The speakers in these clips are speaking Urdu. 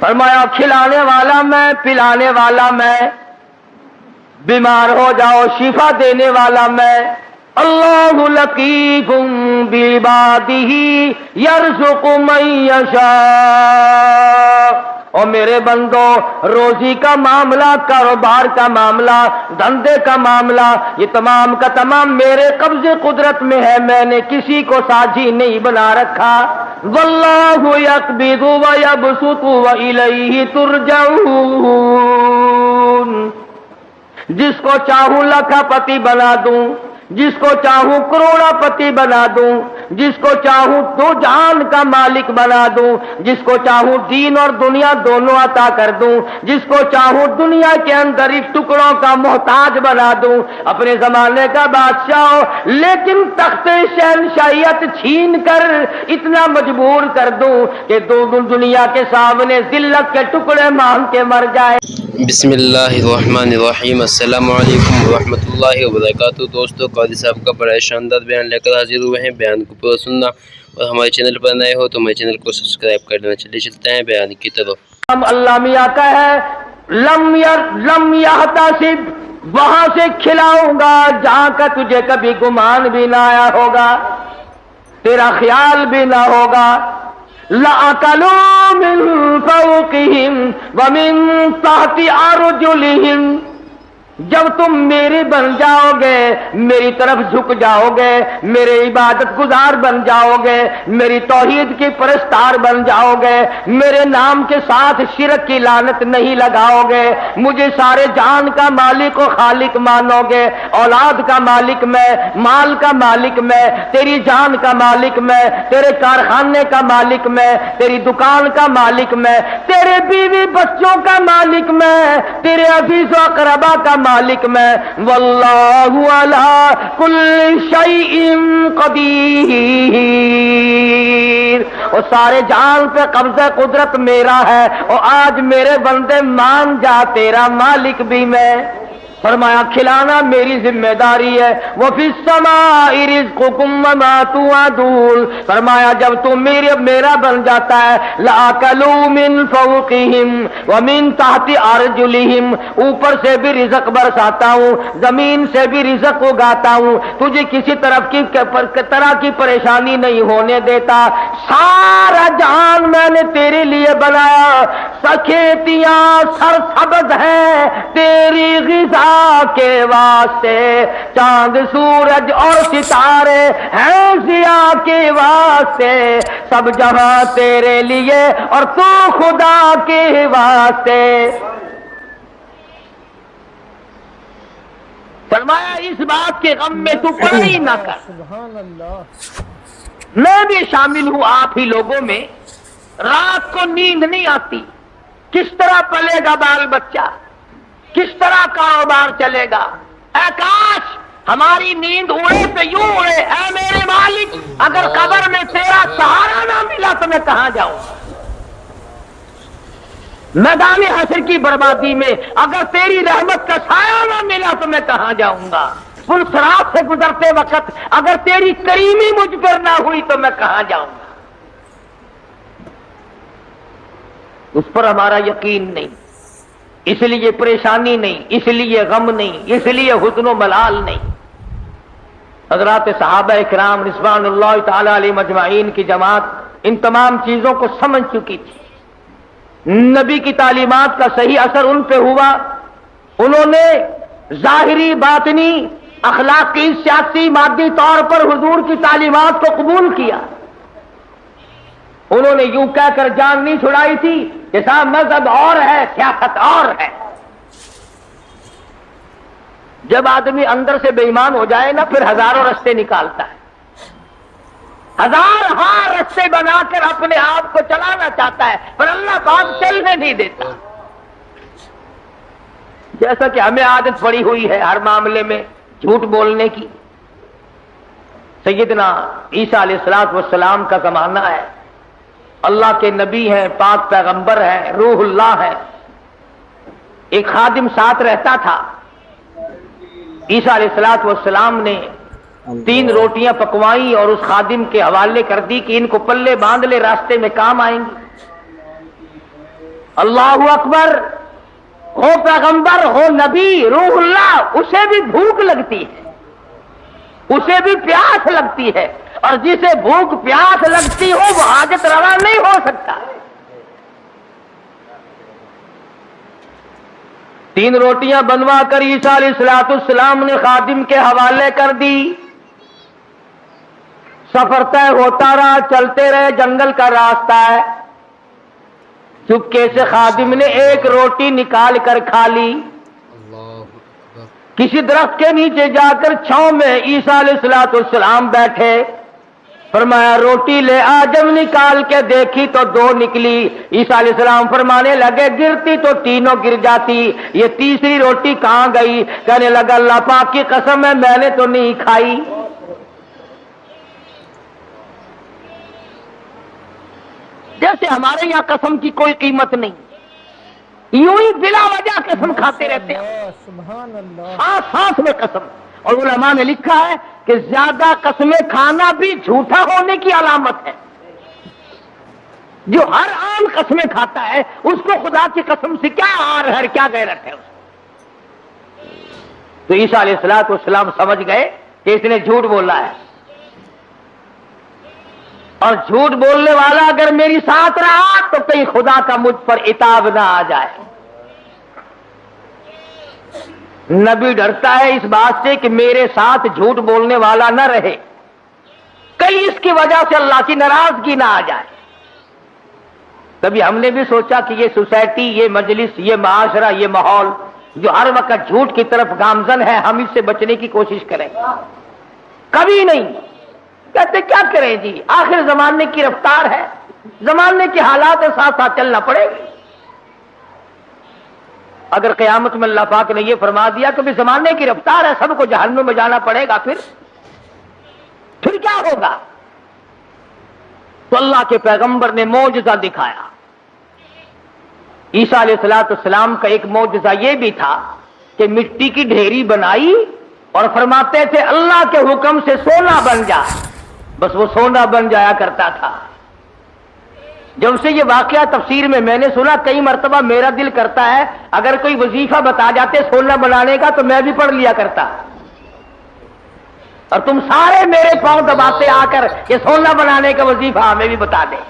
فرمایا کھلانے والا میں، پلانے والا میں، بیمار ہو جاؤ شفا دینے والا میں۔ اللہ لطیف بعبادہ یرزق من یشاء۔ اور میرے بندو، روزی کا معاملہ، کاروبار کا معاملہ، دھندے کا معاملہ، یہ تمام کا تمام میرے قبضے قدرت میں ہے، میں نے کسی کو ساجی نہیں بنا رکھا۔ واللہ یقبض ویبسط والیہ ترجعون۔ جس کو چاہوں لاکھا پتی بنا دوں، جس کو چاہوں کروڑا پتی بنا دوں، جس کو چاہوں دو جہان کا مالک بنا دوں، جس کو چاہوں دین اور دنیا دونوں عطا کر دوں، جس کو چاہوں دنیا کے اندر اس ٹکڑوں کا محتاج بنا دوں، اپنے زمانے کا بادشاہ ہو، لیکن تخت شہنشاہیت چھین کر اتنا مجبور کر دوں کہ دنیا کے سامنے ذلت کے ٹکڑے مانگ کے مر جائے۔ بسم اللہ الرحمن الرحیم۔ السلام علیکم ورحمۃ اللہ وبرکاتہ۔ دوستو، قاضی صاحب کا بڑا شاندار بیان لے کر حاضر ہوئے ہیں۔ بیان کو پورا سننا اور ہمارے چینل پر نئے ہو تو ہمارے چینل کو سبسکرائب کر لینا۔ چلتے ہیں بیان کی طرف۔ اللہ میاں کا ہے لم یحتسب، وہاں سے کھلاؤں گا جہاں کا تجھے کبھی گمان بھی نہ آیا ہوگا، تیرا خیال بھی نہ ہوگا۔ لَأَكَلُوا مِن فَوْقِهِمْ وَمِن تَحْتِ أَرْجُلِهِمْ۔ جب تم میری بن جاؤ گے، میری طرف جھک جاؤ گے، میرے عبادت گزار بن جاؤ گے، میری توحید کی پرستار بن جاؤ گے، میرے نام کے ساتھ شرک کی لعنت نہیں لگاؤ گے، مجھے سارے جان کا مالک و خالق مانو گے، اولاد کا مالک میں، مال کا مالک میں، تیری جان کا مالک میں، تیرے کارخانے کا مالک میں، تیری دکان کا مالک میں، تیرے بیوی بچوں کا مالک میں، تیرے عزیز و اقربا کا مالک میں۔ واللہ علی کل شیء قدیر۔ اور سارے جان پہ قبضہ قدرت میرا ہے، اور آج میرے بندے مان جا تیرا مالک بھی میں۔ فرمایا کھلانا میری ذمہ داری ہے۔ وفی السماء رزقکم وما توعدون۔ فرمایا جب تم میرا بن جاتا ہے، لَأَكَلُوا مِن فَوْقِهِمْ وَمِن تَحْتِ أَرْجُلِهِمْ، اوپر سے بھی رزق برساتا ہوں، زمین سے بھی رزق اگاتا ہوں، تجھے کسی طرح کی پریشانی نہیں ہونے دیتا۔ سارا جہان میں نے تیرے لیے بنایا، کھیتیاں سرسبز ہیں تیری غذا کے واسطے، چاند سورج اور ستارے ہیں ضیاء کے واسطے، سب جہاں تیرے لیے اور تو خدا کے واسطے۔ فرمایا اس بات کے غم میں تو پڑھائی نہ کر، میں بھی شامل ہوں آپ ہی لوگوں میں۔ رات کو نیند نہیں آتی، کس طرح پلے گا بال بچہ، کس طرح کاروبار چلے گا؟ اے کاش ہماری نیند اڑے تو یوں اڑے، اے میرے مالک اگر قبر میں تیرا سہارا نہ ملا تو میں کہاں جاؤں؟ میدان حشر کی بربادی میں اگر تیری رحمت کا سایہ نہ ملا تو میں کہاں جاؤں گا؟ پل صراط سے گزرتے وقت اگر تیری کریمی مجھ پر نہ ہوئی تو میں کہاں جاؤں گا؟ اس پر ہمارا یقین نہیں، اس لیے پریشانی نہیں، اس لیے غم نہیں، اس لیے حزن و ملال نہیں۔ حضرات صحابہ کرام رضوان اللہ تعالی علیہ مجمعین کی جماعت ان تمام چیزوں کو سمجھ چکی تھی، نبی کی تعلیمات کا صحیح اثر ان پہ ہوا، انہوں نے ظاہری باطنی اخلاقی سیاسی مادی طور پر حضور کی تعلیمات کو قبول کیا۔ انہوں نے یوں کہہ کر جان نہیں چھڑائی تھی کہ صاحب مذہب اور ہے، سیاست اور ہے۔ جب آدمی اندر سے بے ایمان ہو جائے نا، پھر ہزاروں رستے نکالتا ہے، ہزار رستے بنا کر اپنے آپ کو چلانا چاہتا ہے، پر اللہ پاک چلنے نہیں دیتا۔ جیسا کہ ہمیں عادت پڑی ہوئی ہے ہر معاملے میں جھوٹ بولنے کی۔ سیدنا عیسیٰ علیہ السلام کا زمانہ ہے، اللہ کے نبی ہیں، پاک پیغمبر ہیں، روح اللہ ہے، ایک خادم ساتھ رہتا تھا۔ عیسیٰ علیہ السلام نے 3 روٹیاں پکوائیں اور اس خادم کے حوالے کر دی کہ ان کو پلے باندھ لے، راستے میں کام آئیں گی۔ اللہ اکبر، ہو پیغمبر ہو نبی روح اللہ، اسے بھی بھوک لگتی ہے، اسے بھی پیاس لگتی ہے، اور جسے بھوک پیاس لگتی ہو وہ حاجت روا نہیں ہو سکتا۔ 3 روٹیاں بنوا کر عیسیٰ علیہ السلام نے خادم کے حوالے کر دی۔ سفر طے ہوتا رہا، چلتے رہے، جنگل کا راستہ ہے۔ چپکے سے خادم نے 1 روٹی نکال کر کھا لی۔ کسی درخت کے نیچے جا کر چھاؤں میں عیسیٰ علیہ السلام بیٹھے، فرمایا روٹی لے آ۔ جب نکال کے دیکھی تو 2 نکلی۔ عیسیٰ علیہ السلام فرمانے لگے گرتی تو تینوں گر جاتی، یہ تیسری روٹی کہاں گئی؟ کہنے لگا اللہ پاک کی قسم ہے میں نے تو نہیں کھائی۔ جیسے ہمارے یہاں قسم کی کوئی قیمت نہیں، یوں ہی بلا وجہ قسم کھاتے رہتے ہیں، سبحان اللہ۔ سانس سانس میں قسم۔ اور علماء نے لکھا ہے کہ زیادہ قسمیں کھانا بھی جھوٹا ہونے کی علامت ہے۔ جو ہر آن قسمیں کھاتا ہے اس کو خدا کی قسم سے کیا آر ہے، کیا غیرت ہے اس کو۔ تو عیسیٰ علیہ السلام سمجھ گئے کہ اس نے جھوٹ بولا ہے، اور جھوٹ بولنے والا اگر میری ساتھ رہا تو کہیں خدا کا مجھ پر عتاب نہ آ جائے۔ نبی ڈرتا ہے اس بات سے کہ میرے ساتھ جھوٹ بولنے والا نہ رہے، کہیں اس کی وجہ سے اللہ کی ناراضگی نہ آ جائے۔ کبھی ہم نے بھی سوچا کہ یہ سوسائٹی، یہ مجلس، یہ معاشرہ، یہ ماحول جو ہر وقت جھوٹ کی طرف گامزن ہے، ہم اس سے بچنے کی کوشش کریں؟ کبھی نہیں۔ کہتے کیا کریں جی، آخر زمانے کی رفتار ہے، زمانے کے حالات کے ساتھ ساتھ چلنا پڑے گا۔ اگر قیامت میں اللہ پاک نے یہ فرما دیا کہ بھی زمانے کی رفتار ہے، سب کو جہنم میں جانا پڑے گا، پھر کیا ہوگا؟ تو اللہ کے پیغمبر نے معجزہ دکھایا۔ عیسیٰ علیہ السلام کا ایک معجزہ یہ بھی تھا کہ مٹی کی ڈھیری بنائی اور فرماتے تھے اللہ کے حکم سے سونا بن جا، بس وہ سونا بن جایا کرتا تھا۔ جب سے یہ واقعہ تفسیر میں نے سنا، کئی مرتبہ میرا دل کرتا ہے اگر کوئی وظیفہ بتا جاتے سونا بنانے کا تو میں بھی پڑھ لیا کرتا، اور تم سارے میرے پاؤں دباتے آ کر کہ سونا بنانے کا وظیفہ ہمیں بھی بتا دیں۔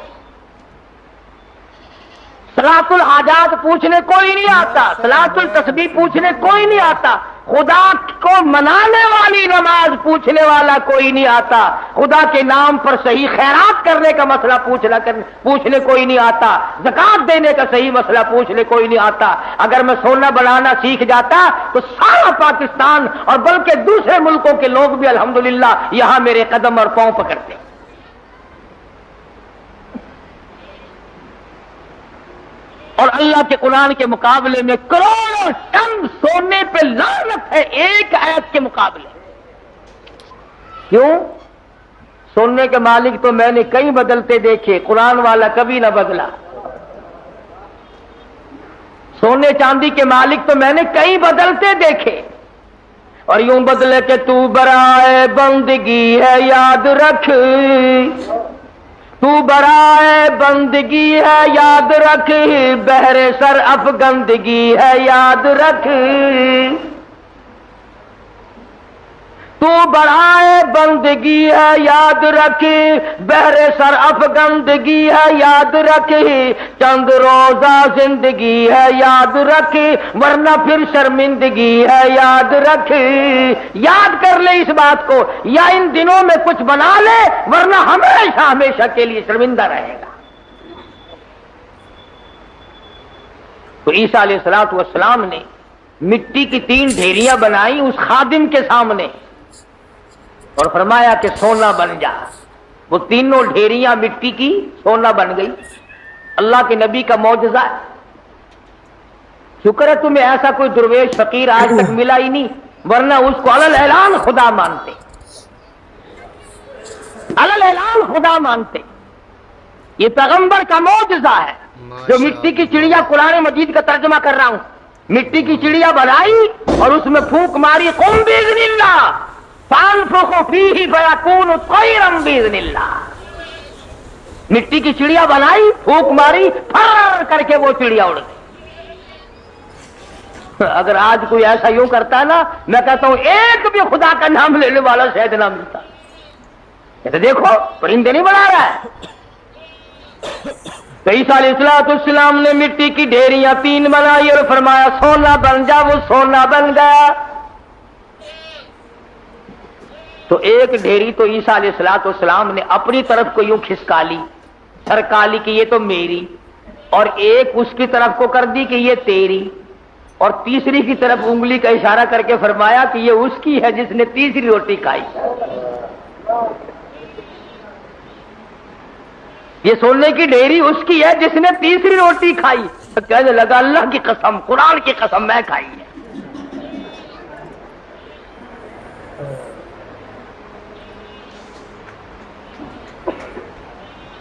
صلاۃ الحاجات پوچھنے کوئی نہیں آتا، صلاۃ التسبیح پوچھنے کوئی نہیں آتا، خدا کو منانے والی نماز پوچھنے والا کوئی نہیں آتا، خدا کے نام پر صحیح خیرات کرنے کا مسئلہ پوچھنے کوئی نہیں آتا، زکات دینے کا صحیح مسئلہ پوچھنے کوئی نہیں آتا۔ اگر میں سونا بنانا سیکھ جاتا تو سارا پاکستان اور بلکہ دوسرے ملکوں کے لوگ بھی الحمدللہ یہاں میرے قدم اور پاؤں پکڑتے۔ اور اللہ کے قرآن کے مقابلے میں کروڑوں ٹن سونے پہ لعنت ہے ایک آیت کے مقابلے۔ کیوں؟ سونے کے مالک تو میں نے کئی بدلتے دیکھے، قرآن والا کبھی نہ بدلا۔ سونے چاندی کے مالک تو میں نے کئی بدلتے دیکھے، اور یوں بدلے کہ تو برائے بندگی ہے یاد رکھ، تو برائے بندگی ہے یاد رکھ، بہر سر افگندگی ہے یاد رکھ، تو برائے بندگی ہے یاد رکھ، بہر سر افگندگی ہے یاد رکھ، چند روزہ زندگی ہے یاد رکھ، ورنہ پھر شرمندگی ہے یاد رکھ۔ یاد کر لے اس بات کو، یا ان دنوں میں کچھ بنا لے ورنہ ہمیشہ ہمیشہ کے لیے شرمندہ رہے گا۔ تو عیسیٰ علیہ السلام نے مٹی کی 3 ڈھیریاں بنائی اس خادم کے سامنے اور فرمایا کہ سونا بن جا۔ وہ تینوں ڈھیریاں مٹی کی سونا بن گئی۔ اللہ کے نبی کا معجزہ ہے۔ شکر ہے تمہیں ایسا کوئی درویش فقیر آج تک ملا ہی نہیں، ورنہ اس کو علل اعلان خدا مانتے، علل اعلان خدا مانتے۔ یہ پیغمبر کا معجزہ ہے جو مٹی کی چڑیا، قرآن مجید کا ترجمہ کر رہا ہوں، مٹی کی چڑیا بنائی اور اس میں پھونک ماری، قم باذن اللہ فانفخ فیہ فیکون طیرا باذن اللہ۔ مٹی کی چڑیا بنائی، پھونک ماری، پھر کر کے وہ چڑیا اڑ گئی۔ اگر آج کوئی ایسا یوں کرتا ہے نا، میں کہتا ہوں ایک بھی خدا کا نام لینے والا شاید نہ ملتا۔ یہ تو دیکھو پرندے نہیں بنا رہا ہے۔ تو عیسیٰ علیہ السلام نے مٹی کی ڈھیریاں 3 بنائی اور فرمایا سونا بن جا، وہ سونا بن گیا۔ تو ایک ڈھیری تو عیسیٰ علیہ السلام نے اپنی طرف کو یوں کھسکا لی، سرکا لی کہ یہ تو میری، اور ایک اس کی طرف کو کر دی کہ یہ تیری، اور تیسری کی طرف انگلی کا اشارہ کر کے فرمایا کہ یہ اس کی ہے جس نے تیسری روٹی کھائی۔ یہ سونے کی ڈھیری اس کی ہے جس نے تیسری روٹی کھائی۔ تو کہنے لگا اللہ کی قسم، قرآن کی قسم میں کھائی ہے۔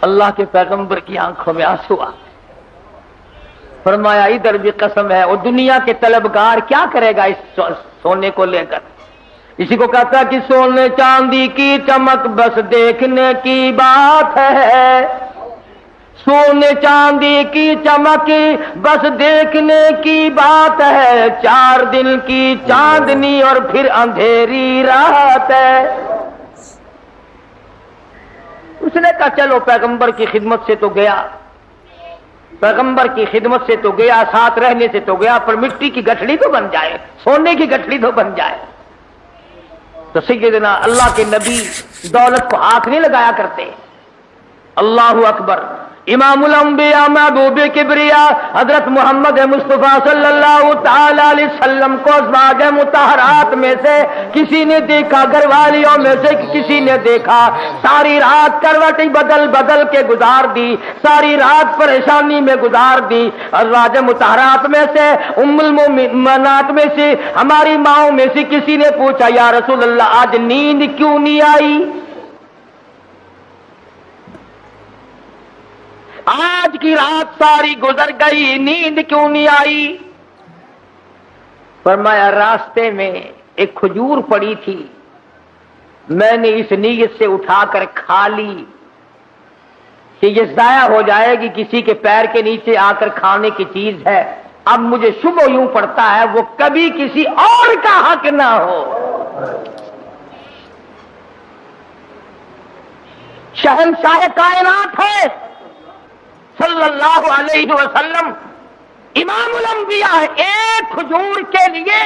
اللہ کے پیغمبر کی آنکھوں میں آنسو آ، فرمایا ادھر بھی قسم ہے۔ اور دنیا کے طلبگار کیا کرے گا اس سونے کو لے کر؟ اسی کو کہتا کہ سونے چاندی کی چمک بس دیکھنے کی بات ہے، سونے چاندی کی چمک بس دیکھنے کی بات ہے، 4 دن کی چاندنی اور پھر اندھیری رات ہے۔ اس نے کہا چلو پیغمبر کی خدمت سے تو گیا، پیغمبر کی خدمت سے تو گیا، ساتھ رہنے سے تو گیا، پر مٹی کی گٹھڑی تو بن جائے، سونے کی گٹھڑی تو بن جائے۔ تو سیدنا اللہ کے نبی دولت کو ہاتھ نہیں لگایا کرتے۔ اللہ اکبر۔ امام الانبیاء محبوب کبریا حضرت محمد مصطفیٰ صلی اللہ تعالی علیہ وسلم کو ازواج مطہرات میں سے کسی نے دیکھا، گھر والیوں میں سے کسی نے دیکھا، ساری رات کروٹیں بدل بدل کے گزار دی، ساری رات پریشانی میں گزار دی۔ ازواج مطہرات میں سے ام المؤمنات میں سے ہماری ماؤں میں سے کسی نے پوچھا یا رسول اللہ آج نیند کیوں نہیں آئی؟ آج کی رات ساری گزر گئی، نیند کیوں نہیں آئی؟ فرمایا راستے میں ایک کھجور پڑی تھی، میں نے اس نیت سے اٹھا کر کھا لی کہ یہ ضائع ہو جائے گی، کسی کے پیر کے نیچے آ کر کھانے کی چیز ہے، اب مجھے شبہ یوں پڑتا ہے وہ کبھی کسی اور کا حق نہ ہو۔ شہنشاہ کائنات ہے صلی اللہ علیہ وسلم، امام الانبیاء ہے، ایک کھجور کے لیے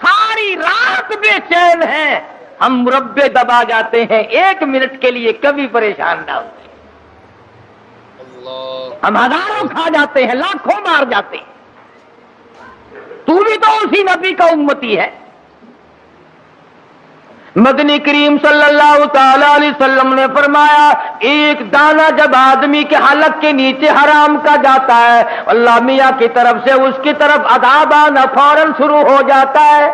ساری رات بے چین ہیں، ہم مربے دبا جاتے ہیں، 1 منٹ کے لیے کبھی پریشان نہ ہوتے، ہم ہزاروں کھا جاتے ہیں، لاکھوں مار جاتے ہیں۔ تو بھی تو اسی نبی کا امتی ہے۔ مدنی کریم صلی اللہ تعالی علیہ وسلم نے فرمایا ایک دانہ جب آدمی کے حلق کے نیچے حرام کا جاتا ہے، اللہ میاں کی طرف سے اس کی طرف عذاب آنا فوراً شروع ہو جاتا ہے۔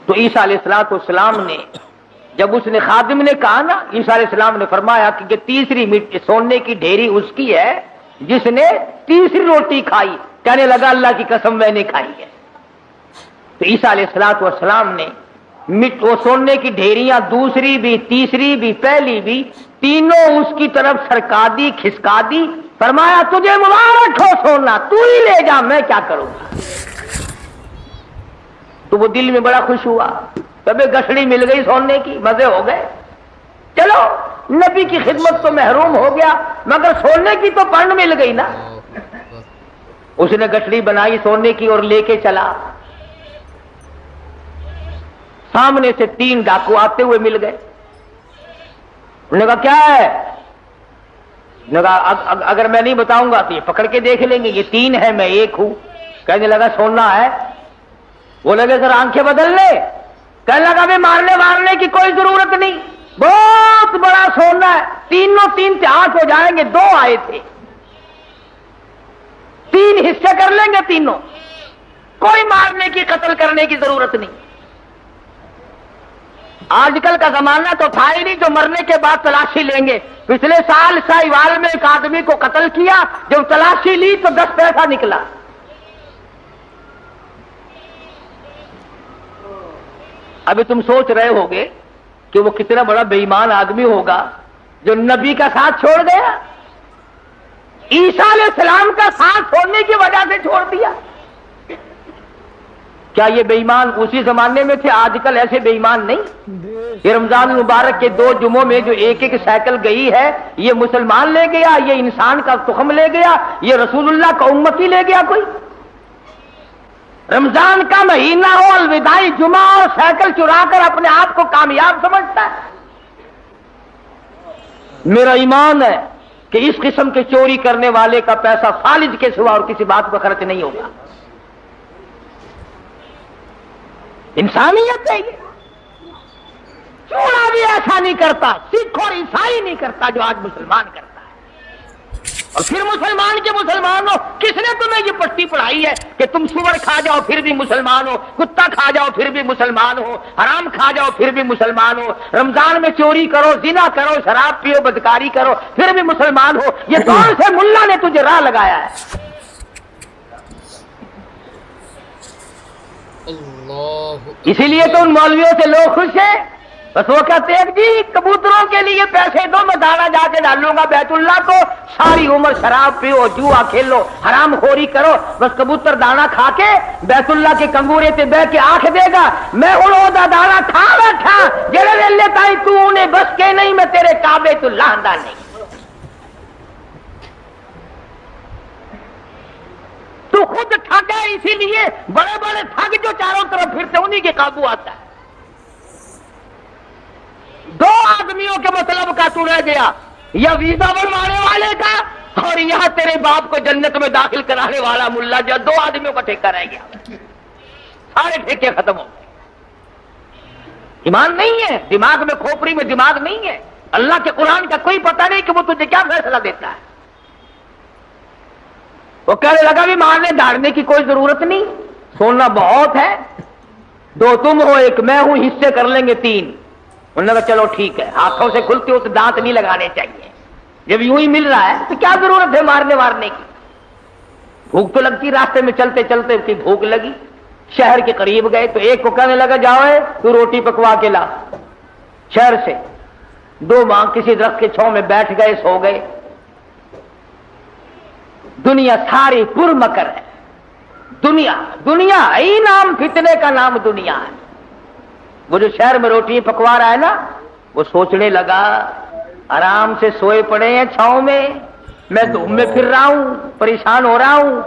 تو عیسیٰ علیہ السلام نے جب اس نے خادم نے کہا نا، عیسیٰ علیہ السلام نے فرمایا کہ تیسری سونے کی ڈھیری اس کی ہے جس نے تیسری روٹی کھائی۔ کہنے لگا اللہ کی قسم میں نے کھائی ہے۔ تو عیسیٰ علیہ السلام نے وہ سونے کی ڈھیریاں دوسری بھی، تیسری بھی، پہلی بھی، تینوں اس کی طرف سرکا دی، کھسکا دی، فرمایا تجھے مبارک ہو سونا، تو ہی لے جا، میں کیا کروں گا۔ تو وہ دل میں بڑا خوش ہوا، تبھی گٹھڑی مل گئی سونے کی، مزے ہو گئے، چلو نبی کی خدمت تو محروم ہو گیا مگر سونے کی تو پن مل گئی نا۔ اس نے گٹھڑی بنائی سونے کی اور لے کے چلا، سامنے سے 3 ڈاکو آتے ہوئے مل گئے۔ انہوں نے کہا کیا ہے؟ انہوں نے کہا اگر میں نہیں بتاؤں گا تو یہ پکڑ کے دیکھ لیں گے، یہ 3 ہے میں 1 ہوں۔ کہنے لگا سونا ہے؟ وہ لگے سر آنکھیں بدل لے، کہنے لگا بھی مارنے کی کوئی ضرورت نہیں، بہت بڑا سونا ہے، تینوں 3 سے 8 ہو جائیں گے، 2 آئے تھے، 3 حصے کر لیں گے تینوں، کوئی مارنے کی قتل کرنے کی ضرورت نہیں۔ آج کل کا زمانہ تو تھا ہی نہیں جو مرنے کے بعد تلاشی لیں گے۔ پچھلے سال ساہیوال میں ایک آدمی کو قتل کیا، جب تلاشی لی تو 10 پیسہ نکلا۔ ابھی تم سوچ رہے ہوگے کہ وہ کتنا بڑا بےایمان آدمی ہوگا جو نبی کا ساتھ چھوڑ گیا، عیسیٰ علیہ السلام کا ساتھ چھوڑنے کی وجہ سے چھوڑ دیا۔ کیا یہ بے ایمان اسی زمانے میں تھے؟ آج کل ایسے بے ایمان نہیں۔ یہ رمضان المبارک کے 2 جمعوں میں جو ایک سائیکل گئی ہے، یہ مسلمان لے گیا، یہ انسان کا تخم لے گیا، یہ رسول اللہ کا امتی لے گیا کوئی؟ رمضان کا مہینہ ہو، الوداعی جمعہ اور سائیکل چرا کر اپنے آپ کو کامیاب سمجھتا ہے۔ میرا ایمان ہے کہ اس قسم کے چوری کرنے والے کا پیسہ فالج کے سوا اور کسی بات پر خرچ نہیں ہوگا۔ انسانیت ہے یہ۔ چوڑا بھی ایسا نہیں کرتا، سکھ اور عیسائی نہیں کرتا جو آج مسلمان کرتا ہے۔ اور پھر مسلمان کے مسلمان ہو، کس نے تمہیں یہ پٹی پڑھائی ہے کہ تم سور کھا جاؤ پھر بھی مسلمان ہو، کتا کھا جاؤ پھر بھی مسلمان ہو، حرام کھا جاؤ پھر بھی مسلمان ہو، رمضان میں چوری کرو، زنا کرو، شراب پیو، بدکاری کرو پھر بھی مسلمان ہو؟ یہ کون سے ملا نے تجھے راہ لگایا ہے؟ اسی لیے تو ان مولویوں سے لوگ خوش ہیں، بس وہ کہتے ہیں جی کبوتروں کے لیے پیسے دو، میں دانا جا کے ڈالوں گا بیت اللہ کو، ساری عمر شراب پیو، جوا کھیلو، حرام خوری کرو، بس کبوتر دانا کھا کے بیت اللہ کے کنگورے تے بہ کے آنکھ دے گا میں اڑو دا دانا کھا بیٹھا، جڑے ویلے تائی تو انہیں بس کے نہیں، میں تیرے کعبے تو لاندہ نہیں۔ تو خود ٹھگ ہے، اسی لیے بڑے بڑے ٹھگ جو چاروں طرف پھرتے انہی کے قابو آتا ہے۔ 2 آدمیوں کے مطلب کا تو رہ گیا، یا ویزا بنوانے والے کا اور یہاں تیرے باپ کو جنت میں داخل کرانے والا ملا، جو 2 آدمیوں کا ٹھیکہ رہ گیا، سارے ٹھیکے ختم ہو گئے۔ ایمان نہیں ہے، دماغ میں کھوپڑی میں دماغ نہیں ہے، اللہ کے قرآن کا کوئی پتہ نہیں کہ وہ تجھے کیا فیصلہ دیتا ہے۔ وہ کہنے لگا بھی مارنے دھاڑنے کی کوئی ضرورت نہیں، سونا بہت ہے، 2 تم ہو 1 میں ہوں، حصے کر لیں گے 3۔ انہوں نے کہا چلو ٹھیک ہے، ہاتھوں سے کھلتے ہو تو دانت نہیں لگانے چاہیے، جب یوں ہی مل رہا ہے تو کیا ضرورت ہے مارنے کی؟ بھوک تو لگتی، راستے میں چلتے چلتے اس کی بھوک لگی، شہر کے قریب گئے تو ایک کو کہنے لگا جاؤ تو روٹی پکوا کے لا شہر سے۔ 2 ماں کسی درخت کے چھاؤں میں بیٹھ گئے، سو گئے۔ دنیا ساری پر مکر ہے، دنیا ہی نام فتنے کا نام دنیا ہے۔ وہ جو شہر میں روٹی پکوا رہا ہے نا، وہ سوچنے لگا آرام سے سوئے پڑے ہیں چھاؤں میں دھوپ میں پھر رہا ہوں، پریشان ہو رہا ہوں،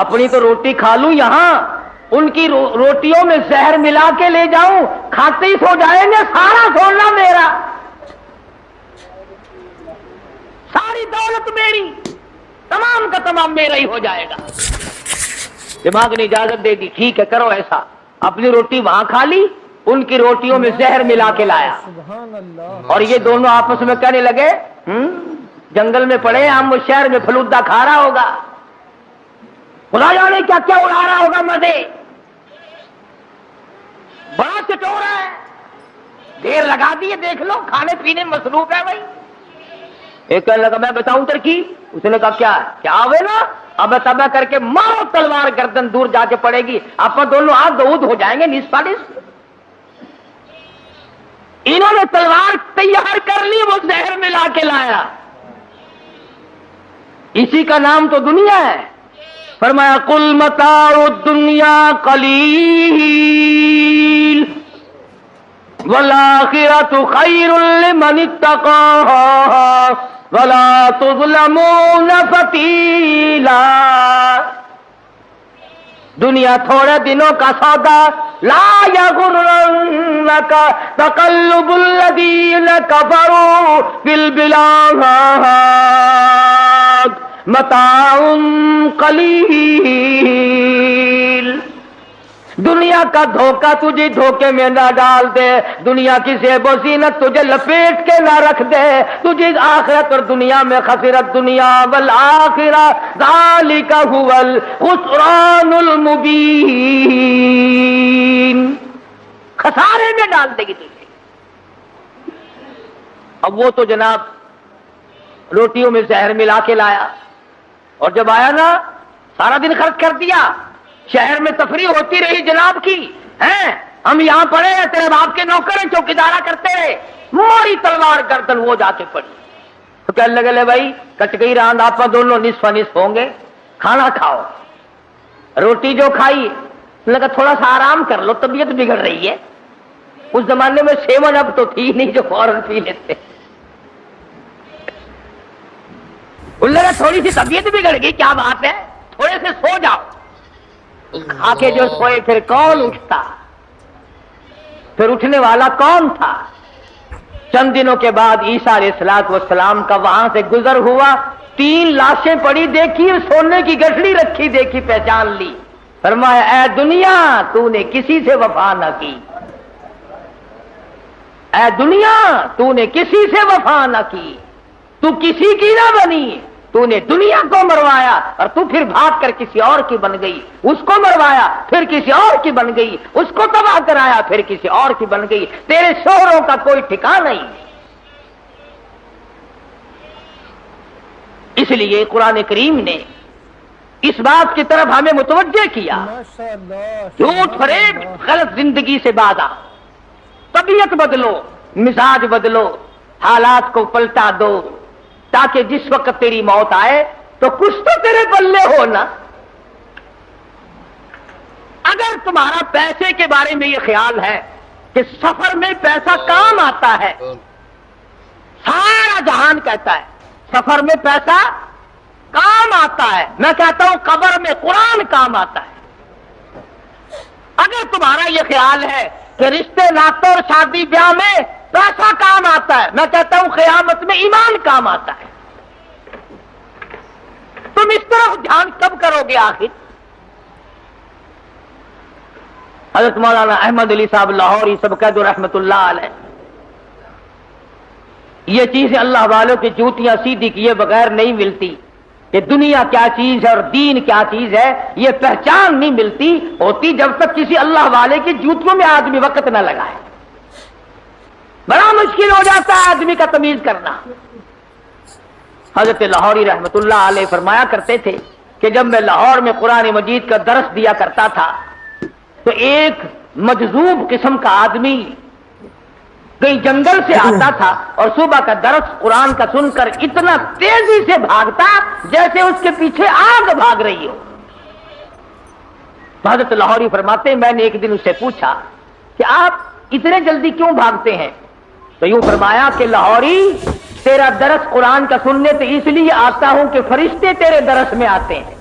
اپنی تو روٹی کھا لوں، یہاں ان کی روٹیوں میں زہر ملا کے لے جاؤں، کھاتے ہی سو جائیں گے، سارا سونا میرا، ساری دولت میری، تمام کا تمام میرا ہی ہو جائے گا۔ دماغ نے اجازت دے دی، ٹھیک ہے کرو ایسا۔ اپنی روٹی وہاں کھا لی، ان کی روٹیوں میں زہر ملا کے لایا، اور یہ دونوں آپس میں کہنے لگے جنگل میں پڑے ہم، وہ شہر میں فلودا کھا رہا ہوگا، خدا جانے کیا کیا اڑا رہا ہوگا مزے، بڑا چٹورا ہے، دیر لگا دیے، دیکھ لو کھانے پینے میں مصروف ہے بھائی۔ ایک کہنے لگا میں بتاؤں ترکیب، اس نے کہا کیا ہوئے نا، اب تبہ کر کے مارو تلوار، گردن دور جا کے پڑے گی، آپ دونوں آگ دعود ہو جائیں گے نصف نصف۔ انہوں نے تلوار تیار کر لی، وہ زہر ملا کے لایا، اسی کا نام تو دنیا ہے۔ فرمایا قل متاع الدنیا قلیل والآخرۃ خیر لمن اتقى ولا تظلمون فتیلا۔ دنیا تھوڑے دنوں کا سودا، لا یغرنک تقلب الذین کفروا فی البلاد متاع قلیل۔ دنیا کا دھوکہ تجھے دھوکے میں نہ ڈال دے، دنیا کی زیب و زینت تجھے لپیٹ کے نہ رکھ دے، تجھے آخرت اور دنیا میں خسرت دنیا والآخرہ ذالک هو الخسران المبین، خسارے میں ڈال دے گی تجھے۔ اب وہ تو جناب روٹیوں میں زہر ملا کے لایا، اور جب آیا نا سارا دن خرچ کر دیا، شہر میں تفریح ہوتی رہی جناب کی ہیں، ہم یہاں پڑے ہیں، تیرے باپ کے نوکر ہیں، چوکیدارا کرتے رہے، ماری تلوار گردن وہ جا کے پڑی. تو کہنے لگے لے بھائی کٹ گئی راند، آپ دونوں نصف نصف ہوں گے، کھانا کھاؤ. روٹی جو کھائی لگا تھوڑا سا آرام کر لو، طبیعت بگڑ رہی ہے. اس زمانے میں 7 اپ تو تھی نہیں جو فوراً پی لیتے. لگا تھوڑی سی طبیعت بگڑ گئی، کیا بات ہے، تھوڑے سے سو جاؤ. کھا کے جو سوئے پھر کون اٹھتا، پھر اٹھنے والا کون تھا؟ چند دنوں کے بعد عیسیٰ علیہ السلام کا وہاں سے گزر ہوا، 3 لاشیں پڑی دیکھی، سونے کی گٹھڑی رکھی دیکھی، پہچان لی. فرمایا اے دنیا تو نے کسی سے وفا نہ کی، اے دنیا تو نے کسی سے وفا نہ کی، تو کسی کی نہ بنی، تو نے دنیا کو مروایا اور تو پھر بھاگ کر کسی اور کی بن گئی. اس کو مروایا پھر کسی اور کی بن گئی، اس کو تباہ کرایا پھر کسی اور کی بن گئی. تیرے شوہروں کا کوئی ٹھکانہ نہیں. اس لیے قرآن کریم نے اس بات کی طرف ہمیں متوجہ کیا، جھوٹ فریب غلط زندگی سے باز آؤ، طبیعت بدلو، مزاج بدلو، حالات کو پلٹا دو، تاکہ جس وقت تیری موت آئے تو کچھ تو تیرے پلے ہو نا. اگر تمہارا پیسے کے بارے میں یہ خیال ہے کہ سفر میں پیسہ کام آتا ہے، سارا جہان کہتا ہے سفر میں پیسہ کام آتا ہے، میں کہتا ہوں قبر میں قرآن کام آتا ہے. اگر تمہارا یہ خیال ہے کہ رشتے ناطوں اور شادی بیاہ میں پیسہ کام آتا ہے، میں کہتا ہوں قیامت میں ایمان کام آتا ہے. تم اس طرف دھیان کب کرو گے آخر؟ حضرت مولانا احمد علی صاحب لاہوری سب قید رحمت اللہ علیہ، یہ چیزیں اللہ والوں کی جوتیاں سیدھی کیے بغیر نہیں ملتی کہ دنیا کیا چیز ہے اور دین کیا چیز ہے. یہ پہچان نہیں ملتی ہوتی جب تک کسی اللہ والے کی جوتیوں میں آدمی وقت نہ لگائے. بڑا مشکل ہو جاتا ہے آدمی کا تمیز کرنا. حضرت لاہوری رحمت اللہ علیہ فرمایا کرتے تھے کہ جب میں لاہور میں قرآن مجید کا درس دیا کرتا تھا تو ایک مجذوب قسم کا آدمی کہیں جنگل سے آتا تھا اور صبح کا درس قرآن کا سن کر اتنا تیزی سے بھاگتا جیسے اس کے پیچھے آگ بھاگ رہی ہو. حضرت لاہوری فرماتے ہیں میں نے ایک دن اس سے پوچھا کہ آپ اتنے جلدی کیوں بھاگتے ہیں؟ تو یوں فرمایا کہ لاہوری تیرا درس قرآن کا سننے تو اس لیے آتا ہوں کہ فرشتے تیرے درس میں آتے ہیں.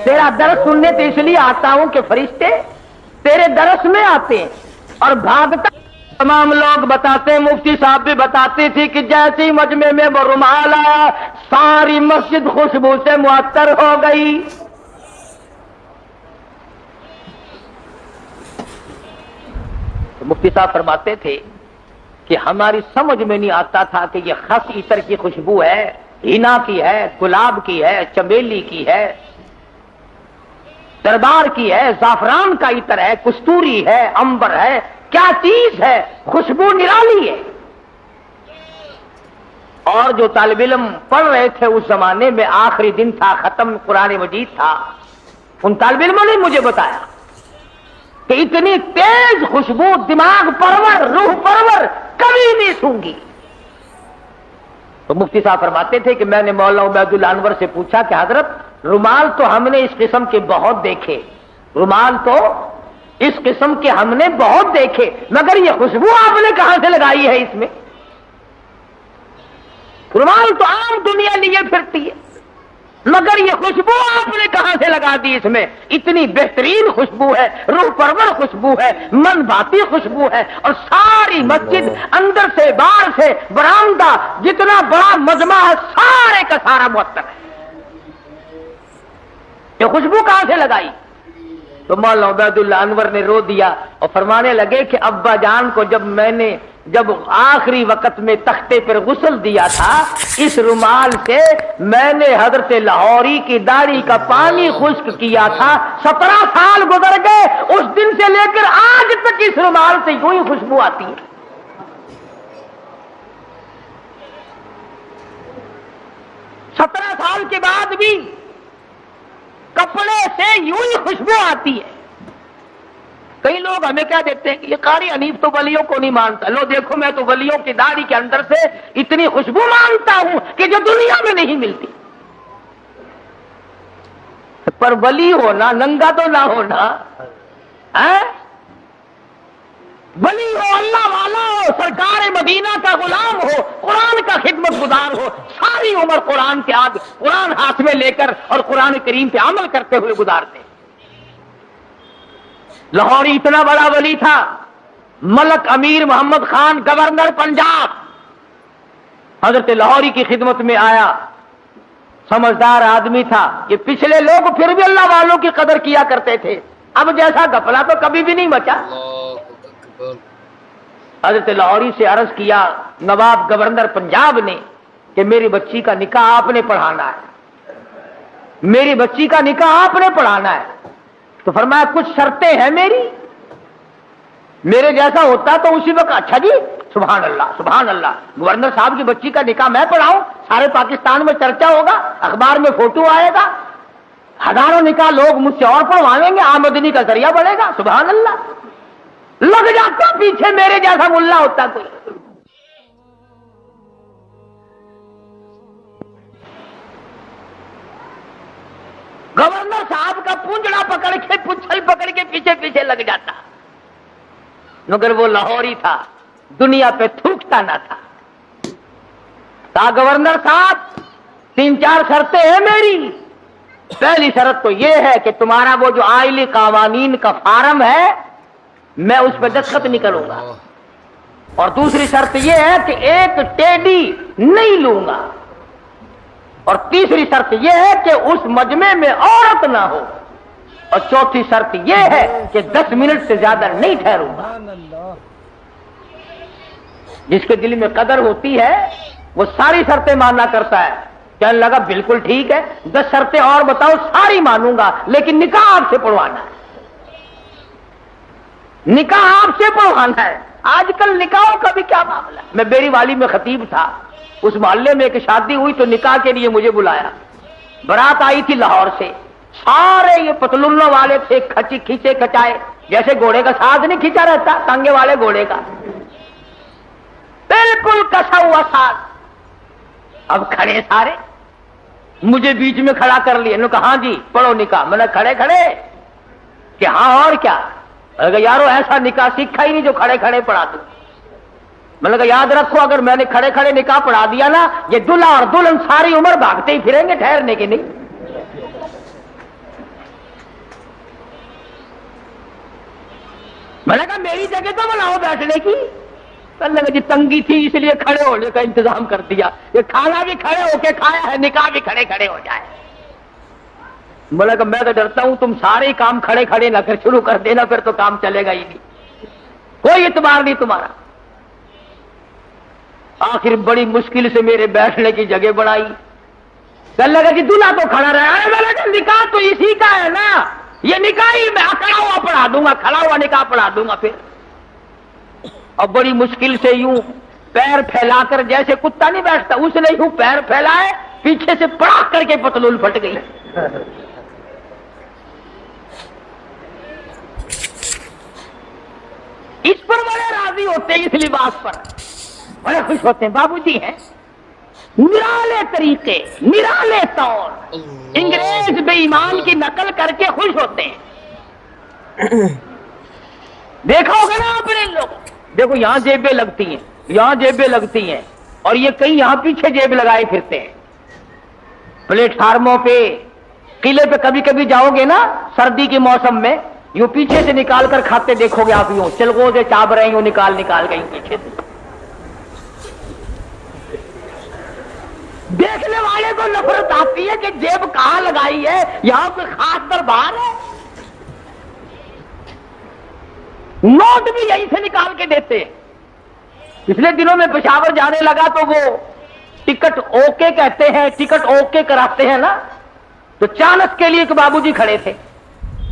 تیرا درس سننے تو اس لیے آتا ہوں کہ فرشتے تیرے درس میں آتے ہیں. اور بھاگتا تمام لوگ بتاتے ہیں، مفتی صاحب بھی بتاتے تھے کہ جیسے ہی مجمع میں وہ رومال آیا ساری مسجد خوشبو سے معطر ہو گئی. تو مفتی صاحب فرماتے تھے کہ ہماری سمجھ میں نہیں آتا تھا کہ یہ خس عطر کی خوشبو ہے، ہینا کی ہے، گلاب کی ہے، چمیلی کی ہے، دربار کی ہے، زعفران کا عطر ہے، کستوری ہے، عنبر ہے، کیا چیز ہے، خوشبو نرالی ہے. اور جو طالب علم پڑھ رہے تھے اس زمانے میں آخری دن تھا، ختم قرآن مجید تھا، ان طالب علموں نے مجھے بتایا کہ اتنی تیز خوشبو دماغ پرور، روح پرور کبھی نہیں سونگی. تو مفتی صاحب فرماتے تھے کہ میں نے مولانا عبید اللہ انور سے پوچھا کہ حضرت رومال تو ہم نے اس قسم کے بہت دیکھے، رومال تو اس قسم کے ہم نے بہت دیکھے، مگر یہ خوشبو آپ نے کہاں سے لگائی ہے اس میں؟ رومال تو عام دنیا لیے پھرتی ہے، مگر یہ خوشبو آپ نے کہاں سے لگا دی اس میں؟ اتنی بہترین خوشبو ہے، روح پرور خوشبو ہے، من بھاتی خوشبو ہے، اور ساری مسجد اندر سے باہر سے برآمدہ جتنا بڑا مجمع ہے سارے کا سارا معطر ہے. یہ خوشبو کہاں سے لگائی؟ تو مولانا عبید اللہ انور نے رو دیا اور فرمانے لگے کہ ابا جان کو جب آخری وقت میں تختے پر غسل دیا تھا اس رومال سے میں نے حضرت لاہوری کی داڑھی کا پانی خشک کیا تھا. 17 سال گزر گئے، اس دن سے لے کر آج تک اس رومال سے یوں ہی خوشبو آتی ہے. سترہ سال کے بعد بھی کپڑے سے یوں ہی خوشبو آتی ہے. کئی لوگ ہمیں کیا دیتے ہیں کہ یہ قاری حنیف تو ولیوں کو نہیں مانتا. لو دیکھو میں تو ولیوں کی داڑھی کے اندر سے اتنی خوشبو مانتا ہوں کہ جو دنیا میں نہیں ملتی. پر ولی ہونا ننگا تو نہ ہونا، ولی ہو، اللہ والا ہو، سرکار مدینہ کا غلام ہو، قرآن کا خدمت گزار ہو، ساری عمر قرآن کے آگے قرآن ہاتھ میں لے کر اور قرآن کریم پہ عمل کرتے ہوئے گزارتے. لاہوری اتنا بڑا ولی تھا، ملک امیر محمد خان گورنر پنجاب حضرت لاہوری کی خدمت میں آیا. سمجھدار آدمی تھا. یہ پچھلے لوگ پھر بھی اللہ والوں کی قدر کیا کرتے تھے، اب جیسا گھپلا تو کبھی بھی نہیں بچا. حضرت لاہوری سے عرض کیا نواب گورنر پنجاب نے کہ میری بچی کا نکاح آپ نے پڑھانا ہے، میری بچی کا نکاح آپ نے پڑھانا ہے. تو فرمایا کچھ شرطیں ہیں میری، میرے جیسا ہوتا تو اسی وقت اچھا جی سبحان اللہ سبحان اللہ، گورنر صاحب کی بچی کا نکاح میں پڑھاؤں، سارے پاکستان میں چرچا ہوگا، اخبار میں فوٹو آئے گا، ہزاروں نکاح لوگ مجھ سے اور پڑھوائیں گے، آمدنی کا ذریعہ بڑھے گا. سبحان اللہ. لگ جاتا پیچھے میرے جیسا ملا ہوتا کوئی. گورنر صاحب کا پونجڑا پکڑ کے پچھل پکڑ کے پیچھے پیچھے لگ جاتا، مگر وہ لاہوری تھا، دنیا پہ تھوکتا نہ تھا. کہا گورنر صاحب 3-4 شرطیں ہیں میری. پہلی شرط تو یہ ہے کہ تمہارا وہ جو آئلی قوانین کا فارم ہے میں اس پہ دستخط نہیں کروں گا، اور دوسری شرط یہ ہے کہ ایک ٹیڈی نہیں لوں گا، اور تیسری شرط یہ ہے کہ اس مجمع میں عورت نہ ہو، اور چوتھی شرط یہ ہے کہ 10 منٹ سے زیادہ نہیں ٹھہروں گا. جس کے دل میں قدر ہوتی ہے وہ ساری شرطیں ماننا کرتا ہے. کہنے لگا بالکل ٹھیک ہے، 10 شرطیں اور بتاؤ، ساری مانوں گا، لیکن نکاح آپ سے پڑھوانا ہے، نکاح آپ سے پڑھوانا ہے. آج کل نکاحوں کا بھی کیا معاملہ ہے. میں بیری والی میں خطیب تھا، اس محلے میں ایک شادی ہوئی تو نکاح کے لیے مجھے بلایا. برات آئی تھی لاہور سے، سارے یہ پتلونوں والے تھے، کھینچے کچائے، جیسے گھوڑے کا ساتھ نہیں کھینچا رہتا ٹانگے والے گھوڑے کا، بالکل کسا ہوا ساتھ. اب کھڑے سارے، مجھے بیچ میں کھڑا کر لیے. انہوں نے کہا ہاں جی پڑھو نکاح. میں نے کھڑے کہ ہاں اور کیا. میں نے کہا یارو ایسا نکاح سیکھا ہی نہیں جو کھڑے کھڑے پڑھا دوں. میں نے کہا یاد رکھو اگر میں نے کھڑے کھڑے نکاح پڑھا دیا نا، یہ دلہا اور دلہن ساری عمر بھاگتے ہی پھریں گے، ٹھہرنے کے نہیں. میں نے کہا میری جگہ تو بناؤ بیٹھنے کی. کہنے لگا جی تنگی تھی اس لیے کھڑے ہونے کا انتظام کر دیا، یہ کھانا بھی کھڑے ہو کے کھایا ہے، نکاح بھی کھڑے کھڑے ہو جائے. میں نے کہا میں تو ڈرتا ہوں تم سارے کام کھڑے کھڑے نہ کر شروع کر دینا، پھر تو کام چلے گا ہی نہیں، کوئی اعتبار نہیں تمہارا. آخر بڑی مشکل سے میرے بیٹھنے کی جگہ بنائی. کہنے لگا کہ دلہا تو کھڑا رہا. ارے میں نے کہا نکاح تو اسی کا ہے نا، یہ نکاح ہی میں کھڑا ہوا پڑھا دوں گا، کھڑا ہوا نکاح پڑھا دوں گا. پھر اور بڑی مشکل سے یوں پیر پھیلا کر، جیسے کتا نہیں بیٹھتا اس نے یوں پیر پھیلائے، پیچھے سے پڑاخ کر کے پتلون پھٹ گئی. اس پر بڑے راضی ہوتے ہیں، اس لباس پر بڑے خوش ہوتے ہیں. بابو جی ہیں نرالے طریقے، نرالے طور، انگریز بے ایمان کی نقل کر کے خوش ہوتے ہیں. دیکھا ہوگا نا آپ نے لوگ، دیکھو یہاں جیبیں لگتی ہیں، یہاں جیبیں لگتی ہیں، اور یہ کئی یہاں پیچھے جیب لگائے پھرتے ہیں. پلیٹ فارموں پہ، قلعے پہ کبھی کبھی جاؤ گے نا سردی کے موسم میں، یوں پیچھے سے نکال کر کھاتے دیکھو گے آپ، یوں چلغوں سے چاب رہے ہوں نکال گئی پیچھے سے. دیکھنے والے کو نفرت آتی ہے کہ جیب کہاں لگائی ہے، یہاں کوئی خاص دربار ہے. نوٹ بھی یہیں سے نکال کے دیتے. پچھلے دنوں میں پشاور جانے لگا تو وہ ٹکٹ اوکے کہتے ہیں، ٹکٹ اوکے کراتے ہیں نا، تو چانس کے لیے ایک بابو جی کھڑے تھے.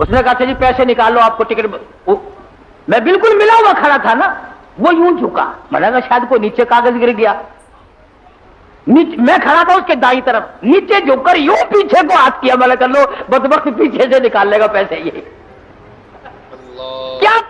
اس نے کہا اچھا جی پیسے نکالو آپ کو ٹکٹ. میں بالکل ملا ہوا کھڑا تھا نا، وہ یوں جھکا. میں نے کہا شاید کوئی نیچے کاغذ گر گیا. میں کھڑا تھا اس کے دائیں طرف، نیچے جھک کر یوں پیچھے کو ہاتھ کیا. میں نے کہا لو بدبخت پیچھے سے نکال لے گا پیسے. یہ کیا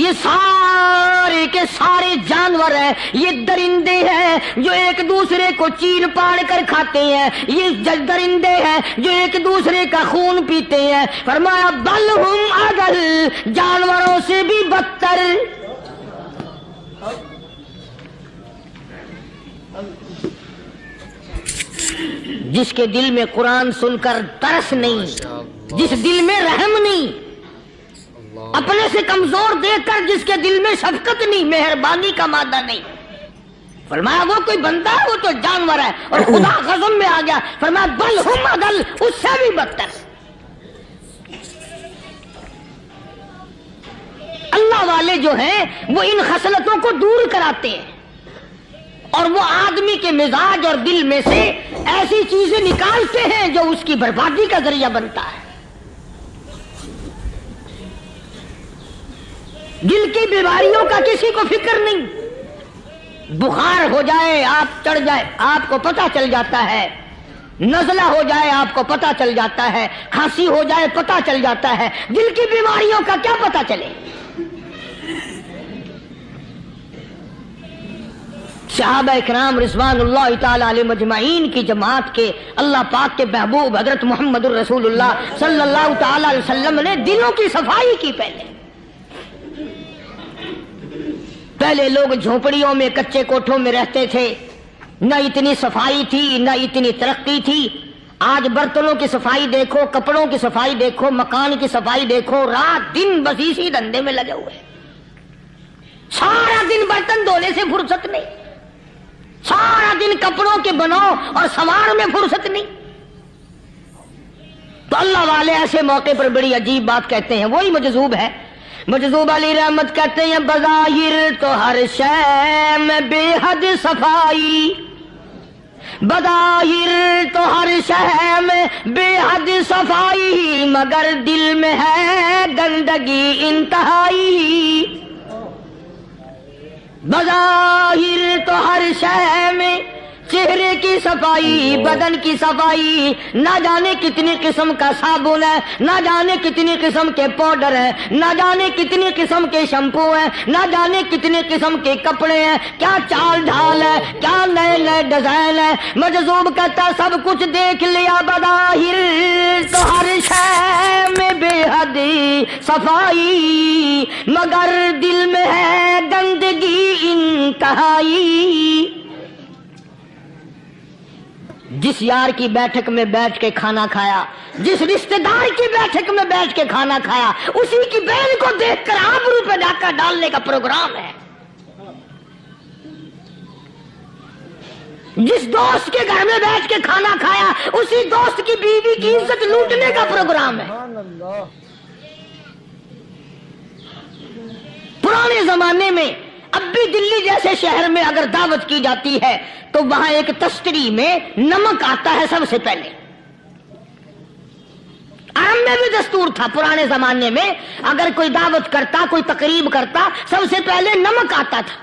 یہ سارے کے سارے جانور ہیں، یہ درندے ہیں جو ایک دوسرے کو چیر پاڑ کر کھاتے ہیں، یہ درندے ہیں جو ایک دوسرے کا خون پیتے ہیں۔ فرمایا بل ہم اضل، جانوروں سے بھی بدتر۔ جس کے دل میں قرآن سن کر ترس نہیں، جس دل میں رحم نہیں، اپنے سے کمزور دیکھ کر جس کے دل میں شفقت نہیں، مہربانی کا مادہ نہیں، فرمایا وہ کوئی بندہ ہے، وہ تو جانور ہے۔ اور خدا غضب میں آ گیا، فرمایا بل ہم اضل، اس سے بھی بدتر۔ اللہ والے جو ہیں وہ ان خصلتوں کو دور کراتے ہیں، اور وہ آدمی کے مزاج اور دل میں سے ایسی چیزیں نکالتے ہیں جو اس کی بربادی کا ذریعہ بنتا ہے۔ دل کی بیماریوں کا کسی کو فکر نہیں، بخار ہو جائے، آپ چڑھ جائے، آپ کو پتہ چل جاتا ہے، نزلہ ہو جائے آپ کو پتہ چل جاتا ہے، کھانسی ہو جائے پتہ چل جاتا ہے، دل کی بیماریوں کا کیا پتہ چلے؟ صحابہ اکرام رضوان اللہ تعالی علیہ مجمعین کی جماعت کے اللہ پاک کے محبوب حضرت محمد الرسول اللہ صلی اللہ تعالی علیہ وسلم نے دلوں کی صفائی کی۔ پہلے لوگ جھونپڑیوں میں کچے کوٹھوں میں رہتے تھے، نہ اتنی صفائی تھی نہ اتنی ترقی تھی۔ آج برتنوں کی صفائی دیکھو، کپڑوں کی صفائی دیکھو، مکان کی صفائی دیکھو، رات دن بس اسی دھندے میں لگے ہوئے، سارا دن برتن دھونے سے فرصت نہیں، سارا دن کپڑوں کے بناؤ اور سنوار میں فرصت نہیں۔ تو اللہ والے ایسے موقع پر بڑی عجیب بات کہتے ہیں، وہی مجذوب ہے، مجذوب علی رحمت کہتے ہیں بظاہر تو ہر شے میں بے حد صفائی، بظاہر تو ہر شے میں بے حد صفائی، مگر دل میں ہے گندگی انتہائی۔ بظاہر تو ہر شے میں چہرے کی صفائی، بدن کی صفائی، نہ جانے کتنی قسم کا صابن ہے، نہ جانے کتنی قسم کے پاؤڈر ہیں، نہ جانے کتنی قسم کے شیمپو ہیں، نہ جانے کتنے قسم کے کپڑے ہیں، کیا چال ڈھال ہے، کیا نئے نئے ڈیزائن ہے۔ مجذوب کہتا سب کچھ دیکھ لیا، بظاہر تو ہر شے میں بے حد صفائی، مگر دل میں ہے گندگی انتہائی۔ جس یار کی بیٹھک میں بیٹھ کے کھانا کھایا، جس رشتہ دار کی بیٹھک میں بیٹھ کے کھانا کھایا، اسی کی بہن کو دیکھ کر آبرو پہ ڈاکہ ڈالنے کا پروگرام ہے۔ جس دوست کے گھر میں بیٹھ کے کھانا کھایا، اسی دوست کی بیوی کی عزت لوٹنے کا پروگرام ہے۔ پرانے زمانے میں اب بھی دلی جیسے شہر میں اگر دعوت کی جاتی ہے تو وہاں ایک تستری میں نمک آتا ہے سب سے پہلے۔ عام میں بھی دستور تھا پرانے زمانے میں، اگر کوئی دعوت کرتا، کوئی تقریب کرتا، سب سے پہلے نمک آتا تھا۔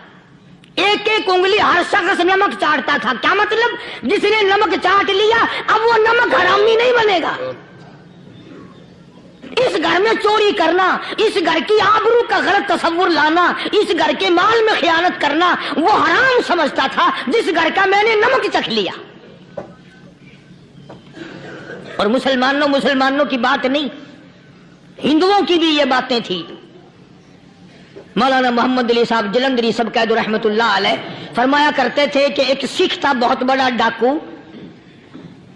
ایک ایک انگلی ہر شخص نمک چاٹتا تھا۔ کیا مطلب؟ جس نے نمک چاٹ لیا اب وہ نمک حرامی نہیں بنے گا۔ اس گھر میں چوری کرنا، اس گھر کی آبرو کا غلط تصور لانا، اس گھر کے مال میں خیانت کرنا وہ حرام سمجھتا تھا جس گھر کا میں نے نمک چکھ لیا۔ اور مسلمانوں کی بات نہیں، ہندوؤں کی بھی یہ باتیں تھی۔ مولانا محمد علی صاحب جلندری سب قید رحمت اللہ علیہ فرمایا کرتے تھے کہ ایک سکھ تھا بہت بڑا ڈاکو،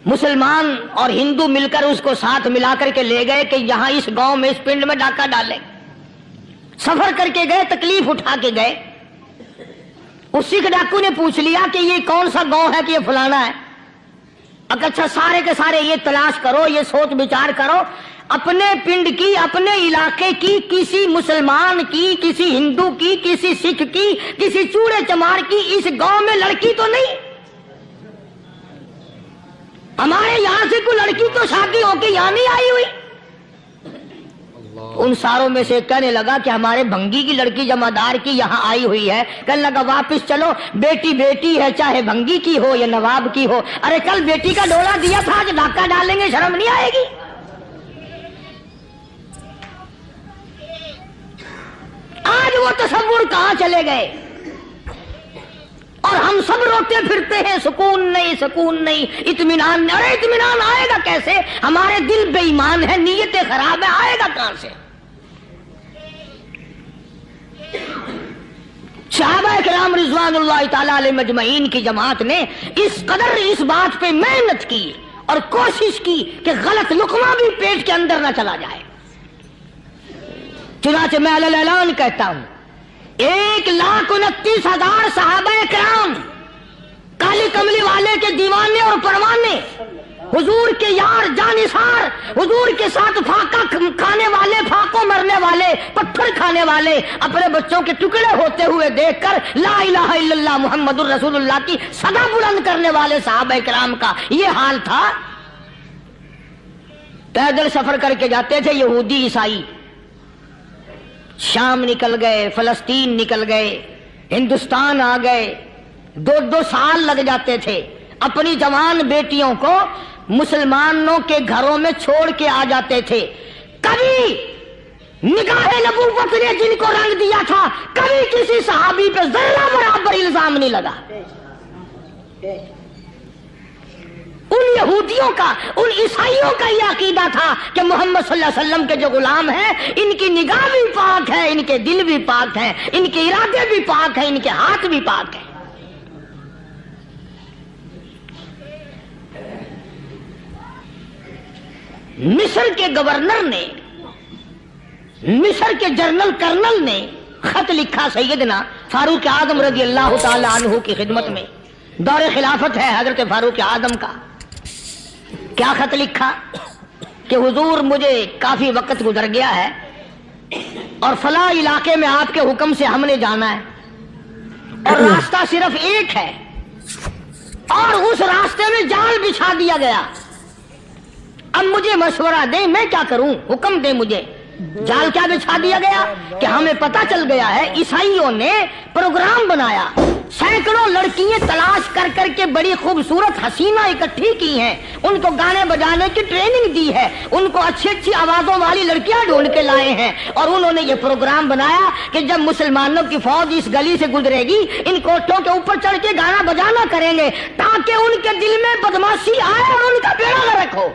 مسلمان اور ہندو مل کر اس کو ساتھ ملا کر کے لے گئے کہ یہاں اس گاؤں میں اس پنڈ میں ڈاکہ ڈالے۔ سفر کر کے گئے، تکلیف اٹھا کے گئے۔ اس سکھ ڈاکو نے پوچھ لیا کہ یہ کون سا گاؤں ہے کہ یہ فلانا ہے۔ اچھا سارے کے سارے یہ تلاش کرو، یہ سوچ بچار کرو، اپنے پنڈ کی، اپنے علاقے کی، کسی مسلمان کی، کسی ہندو کی، کسی سکھ کی، کسی چوڑے چمار کی اس گاؤں میں لڑکی تو نہیں؟ ہمارے یہاں سے کوئی لڑکی تو شادی ہو کے یہاں نہیں آئی ہوئی۔ ان ساروں میں سے کہنے لگا کہ ہمارے بھنگی کی لڑکی جمعدار کی یہاں آئی ہوئی ہے۔ کہنے لگا واپس چلو، بیٹی بیٹی ہے، چاہے بھنگی کی ہو یا نواب کی ہو۔ ارے کل بیٹی کا ڈولا دیا تھا، آج ڈاکہ ڈالیں گے، شرم نہیں آئے گی؟ آج وہ تصور کہاں چلے گئے؟ اور ہم سب روتے پھرتے ہیں سکون نہیں، سکون نہیں، اطمینان نہیں۔ ارے اطمینان آئے گا کیسے؟ ہمارے دل بے ایمان ہے، نیتیں خراب ہے، آئے گا کہاں سے؟ صحابہ کرام رضوان اللہ تعالی علیہ مجمعین کی جماعت نے اس قدر اس بات پہ محنت کی اور کوشش کی کہ غلط لقمہ بھی پیٹ کے اندر نہ چلا جائے۔ چنانچہ میں اعلان کہتا ہوں 1,29,000 صحابہ کرام، کالی کملی والے کے دیوانے اور پروانے، حضور کے یار جانثار، حضور کے ساتھ فاقہ کھانے والے، فاقوں مرنے والے، پتھر کھانے والے، اپنے بچوں کے ٹکڑے ہوتے ہوئے دیکھ کر لا الہ الا اللہ محمد الرسول اللہ کی صدا بلند کرنے والے صحابہ کرام کا یہ حال تھا۔ پیدل سفر کر کے جاتے تھے یہودی عیسائی، شام نکل گئے، فلسطین نکل گئے، ہندوستان آ گئے، 2 سال لگ جاتے تھے، اپنی جوان بیٹیوں کو مسلمانوں کے گھروں میں چھوڑ کے آ جاتے تھے۔ کبھی نگاہ نبوت نے جن کو رنگ دیا تھا، کبھی کسی صحابی پہ ذرہ برابر الزام نہیں لگا۔ ان یہودیوں کا، ان عیسائیوں کا یہ عقیدہ تھا کہ محمد صلی اللہ علیہ وسلم کے جو غلام ہیں، ان کی نگاہ بھی پاک ہے، ان کے دل بھی پاک ہیں، ان کے ارادے بھی پاک ہیں، ان کے ہاتھ بھی پاک ہیں۔ مصر کے گورنر نے، مصر کے جنرل کرنل نے خط لکھا سیدنا فاروق اعظم رضی اللہ تعالی عنہ کی خدمت میں، دور خلافت ہے حضرت فاروق اعظم کا۔ کیا خط لکھا کہ حضور مجھے کافی وقت گزر گیا ہے اور فلاں علاقے میں آپ کے حکم سے ہم نے جانا ہے اور راستہ صرف ایک ہے اور اس راستے میں جال بچھا دیا گیا۔ اب مجھے مشورہ دیں، میں کیا کروں؟ حکم دیں مجھے۔ جال کیا بچھا دیا گیا کہ ہمیں پتہ چل گیا ہے عیسائیوں نے پروگرام بنایا، سینکڑوں لڑکیاں تلاش کر کر کے بڑی خوبصورت حسینہ اکٹھی کی ہیں، ان کو گانے بجانے کی ٹریننگ دی ہے، ان کو اچھی اچھی آوازوں والی لڑکیاں ڈھونڈ کے لائے ہیں، اور انہوں نے یہ پروگرام بنایا کہ جب مسلمانوں کی فوج اس گلی سے گزرے گی، ان کوٹھوں کے اوپر چڑھ کے گانا بجانا کریں گے تاکہ ان کے دل میں بدماشی آئے اور ان کا بیڑا غرق ہو۔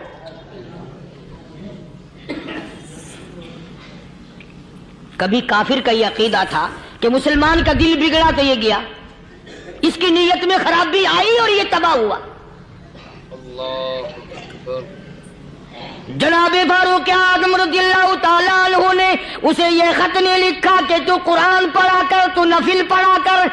کبھی کافر کا یہ عقیدہ تھا کہ مسلمان کا دل بگڑا تو یہ گیا، اس کی نیت میں خرابی آئی اور یہ تباہ ہوا۔ جناب فاروق اعظم رضی اللہ تعالیٰ عنہ نے اسے یہ خط نے لکھا کہ تو قرآن پڑھا کر، تو نفل پڑھا کر۔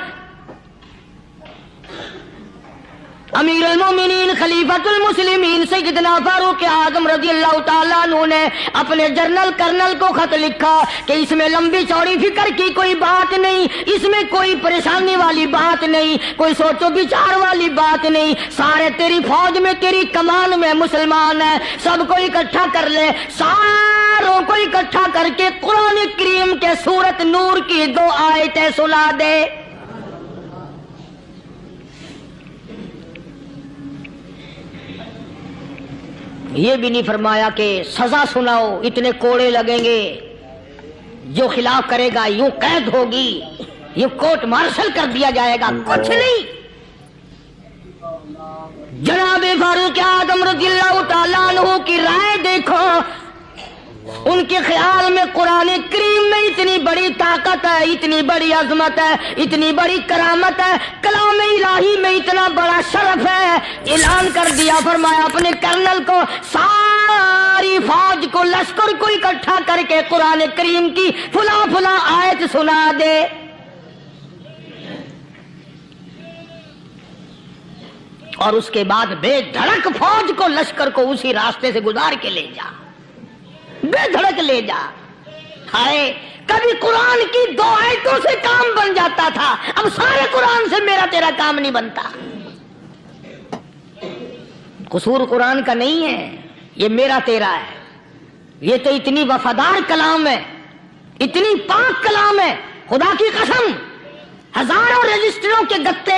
امیر المومنین خلیفۃ المسلمین سیدنا فاروق اعظم رضی اللہ تعالیٰ عنہ نے اپنے جنرل کرنل کو خط لکھا کہ اس میں لمبی چوڑی فکر کی کوئی بات نہیں، اس میں کوئی پریشانی والی بات نہیں، کوئی سوچ و بچار والی بات نہیں، سارے تیری فوج میں، تیری کمان میں مسلمان ہیں، سب کو اکٹھا کر لے، ساروں کو اکٹھا کر کے قرآن کریم کے سورت نور کی 2 آیتیں سنا دے۔ یہ بھی نہیں فرمایا کہ سزا سناؤ، اتنے کوڑے لگیں گے، جو خلاف کرے گا یوں قید ہوگی، یہ کورٹ مارشل کر دیا جائے گا، کچھ نہیں۔ جناب فاروق اعظم رضی اللہ تعالیٰ عنہ کی رائے دیکھو، ان کے خیال میں قرآن کریم میں اتنی بڑی طاقت ہے، اتنی بڑی عظمت ہے، اتنی بڑی کرامت ہے، کلام الہی میں اتنا بڑا شرف ہے۔ اعلان کر دیا، فرمایا اپنے کرنل کو ساری فوج کو، لشکر کو اکٹھا کر کے قرآن کریم کی فلاں فلاں آیت سنا دے۔ اور اس کے بعد بے دھڑک فوج کو، لشکر کو اسی راستے سے گزار کے لے جا، بے دھڑک لے جا۔ ہائے، کبھی قرآن کی 2 آیتوں سے کام بن جاتا تھا، اب سارے قرآن سے میرا تیرا کام نہیں بنتا۔ قصور قرآن کا نہیں ہے، یہ میرا تیرا ہے۔ یہ تو اتنی وفادار کلام ہے، اتنی پاک کلام ہے، خدا کی قسم ہزاروں رجسٹروں کے گتے،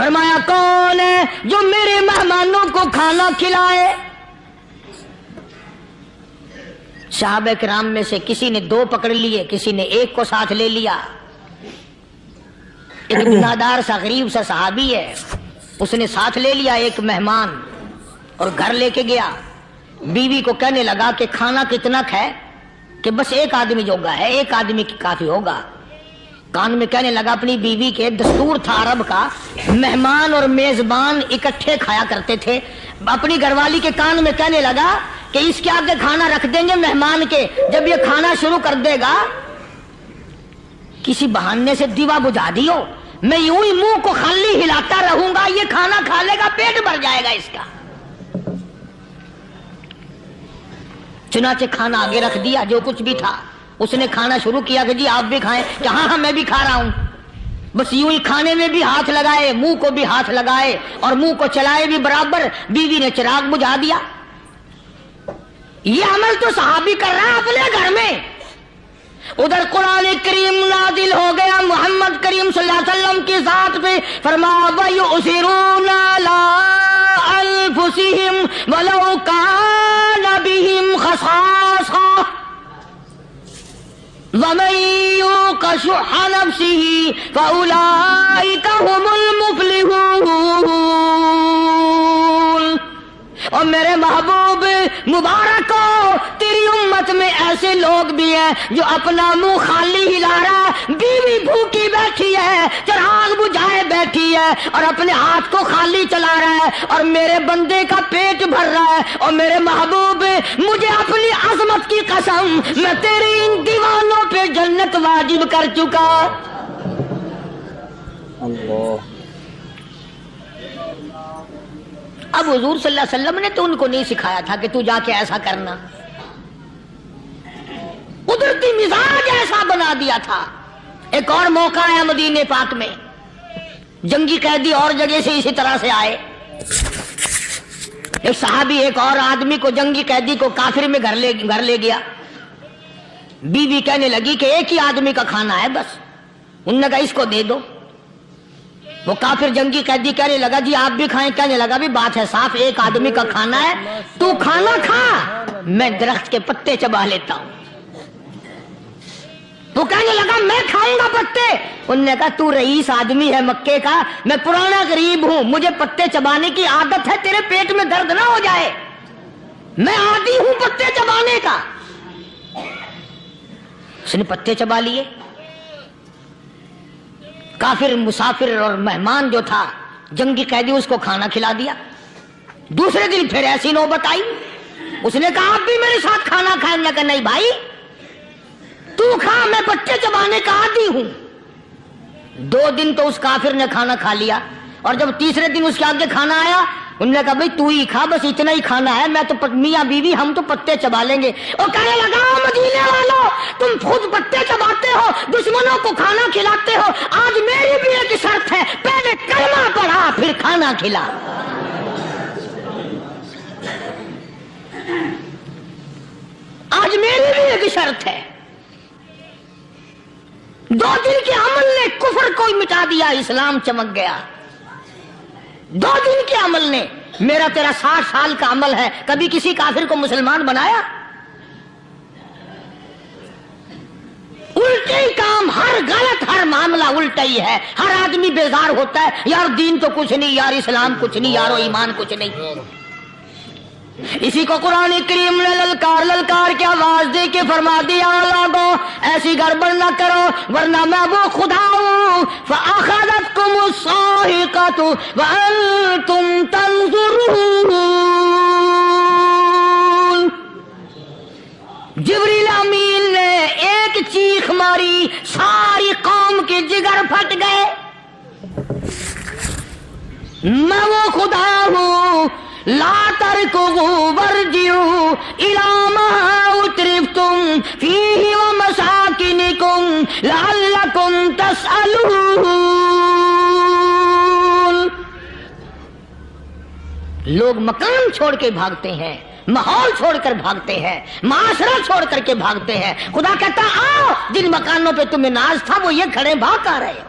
فرمایا کون ہے جو میرے مہمانوں کو کھانا کھلائے؟ صحابہ کرام میں سے کسی نے 2 پکڑ لیے، کسی نے 1 کو ساتھ لے لیا۔ ایک بنادار سا غریب سا صحابی ہے، اس نے ساتھ لے لیا 1 مہمان اور گھر لے کے گیا۔ بیوی کو کہنے لگا کہ کھانا کتنا ہے؟ کہ بس 1 آدمی جوگا ہے، 1 آدمی کی کافی ہوگا۔ کان میں کہنے لگا اپنی بیوی کے، دستور تھا عرب کا، مہمان اور میزبان اکٹھے کھایا کرتے تھے۔ اپنی گھر والی کے کان میں کہنے لگا کہ اس کے آگے کھانا رکھ دیں گے مہمان کے، جب یہ کھانا شروع کر دے گا کسی بہانے سے دیوا بجھا دیو، میں یوں ہی منہ کو خالی ہلاتا رہوں گا، یہ کھانا کھا لے گا، پیٹ بھر جائے گا اس کا۔ چنانچہ کھانا آگے رکھ دیا، جو کچھ بھی تھا۔ اس نے کھانا شروع کیا کہ جی آپ بھی کھائیں، کہ ہاں ہاں میں بھی کھا رہا ہوں۔ بس یوں ہی کھانے میں بھی ہاتھ لگائے، منہ کو بھی ہاتھ لگائے اور منہ کو چلائے بھی برابر۔ بیوی نے چراغ بجھا دیا۔ یہ عمل تو صحابی کر رہا ہے اپنے گھر میں۔ ادھر قرآن کریم نازل ہو گیا محمد کریم صلی اللہ علیہ وسلم کی ذات پہ، فرمایا وَيُؤْثِرُونَ عَلَىٰ أَنفُسِهِمْ وَلَوْ كَانَ بِهِمْ خَصَاصَةٌ وَمَن يُوقَ شُحَّ نَفْسِهِ فَأُولَٰئِكَ هُمُ الْمُفْلِحُونَ۔ اور میرے محبوب مبارک ہو، تیری امت میں ایسے لوگ بھی ہیں جو اپنا منہ خالی ہلا رہا ہے، بیوی بھوکی بیٹھی ہے، چراغ بجھائے بیٹھی ہے اور اپنے ہاتھ کو خالی چلا رہا ہے اور میرے بندے کا پیٹ بھر رہا ہے۔ اور میرے محبوب مجھے اپنی عظمت کی قسم، میں تیری ان دیوانوں پہ جنت واجب کر چکا۔ اللہ۔ اب حضور صلی اللہ علیہ وسلم نے تو ان کو نہیں سکھایا تھا کہ تو جا کے ایسا کرنا، قدرتی مزاج ایسا بنا دیا تھا۔ ایک اور موقع ہے مدینے پاک میں، جنگی قیدی اور جگہ سے اسی طرح سے آئے۔ ایک صحابی ایک اور آدمی کو، جنگی قیدی کو کافر میں گھر لے گیا۔ بیوی کہنے لگی کہ 1 ہی آدمی کا کھانا ہے بس۔ انہوں نے کہا اس کو دے دو۔ وہ کافر جنگی قیدی کہنے لگا جی آپ بھی کھائیں، کہنے لگا بھی بات ہے صاف، 1 آدمی کا کھانا ہے، تو کھانا کھا، میں درخت کے پتے چبا لیتا ہوں۔ تو کہنے لگا میں کھاؤں گا پتے۔ انہوں نے کہا تو رئیس آدمی ہے مکے کا، میں پرانا غریب ہوں، مجھے پتے چبانے کی عادت ہے، تیرے پیٹ میں درد نہ ہو جائے، میں عادی ہوں پتے چبانے کا۔ اس نے پتے چبا لیے۔ کافر مسافر اور مہمان جو تھا جنگی قیدی، اس کو کھانا کھلا دیا۔ دوسرے دن پھر ایسی نوبت آئی، اس نے کہا آپ بھی میرے ساتھ کھانا کھائیں؟ نے کہا نہیں بھائی تو کھا، میں پتے چبانے کا عادی ہوں۔ 2 دن تو اس کافر نے کھانا کھا لیا، اور جب تیسرے دن اس کے آگے کھانا آیا، انہوں نے کہا بھائی تو ہی کھا، بس اتنا ہی کھانا ہے، میں تو میاں بیوی ہم تو پتے چبا لیں گے۔ اور کہنے لگا مدینے والوں تم خود پتے چباتے ہو، دشمنوں کو کھانا کھلاتے ہو، آج میری بھی ایک شرط ہے، پہلے کلمہ پڑھا پھر کھانا کھلا۔ آج میری بھی ایک شرط ہے۔ 2 دن کے عمل نے کفر کو مٹا دیا، اسلام چمک گیا۔ 2 دن کے عمل نے، میرا تیرا 60 سال کا عمل ہے، کبھی کسی کافر کو مسلمان بنایا؟ الٹے ہی کام، ہر غلط، ہر معاملہ الٹا ہی ہے۔ ہر آدمی بیزار ہوتا ہے، یار دین تو کچھ نہیں، یار اسلام کچھ نہیں، یارو ایمان کچھ نہیں۔ اسی کو قرآن کریم نے للکار کے آواز دے کے فرما دیا لوگوں ایسی گڑبڑ نہ کرو ورنہ میں وہ خدا ہوں۔ فَأَخَذَتْكُمُ الصَّاعِقَةُ وَأَنْتُمْ تَنْظُرُونَ۔ جبریل امین نے ایک چیخ ماری، ساری قوم کے جگر پھٹ گئے، میں وہ خدا ہوں۔ لا تركضوا وارجعوا إلى ما أترفتم فيه ومساكنكم لعلكم تسألون۔ لوگ مکان چھوڑ کے بھاگتے ہیں، ماحول چھوڑ کر بھاگتے ہیں، معاشرہ چھوڑ کر کے بھاگتے ہیں۔ خدا کہتا آؤ جن مکانوں پہ تمہیں ناز تھا وہ یہ کھڑے بھاگ آ رہے ہو۔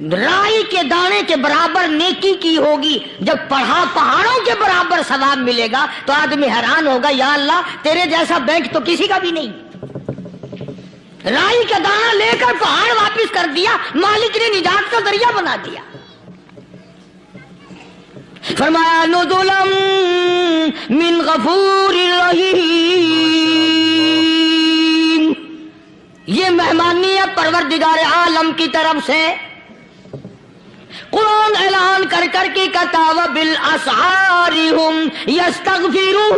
رائی کے دانے کے برابر نیکی کی ہوگی، جب پہاڑوں کے برابر ثواب ملے گا تو آدمی حیران ہوگا، یا اللہ تیرے جیسا بینک تو کسی کا بھی نہیں۔ رائی کا دانہ لے کر پہاڑ واپس کر دیا، مالک نے نجات کا ذریعہ بنا دیا۔ فرمایا نزلا من غفور رحیم، یہ مہمانی ہے پروردگار عالم کی طرف سے۔ قرآن اعلان کر کر کے کہتا وبالاسحار هم یستغفرون۔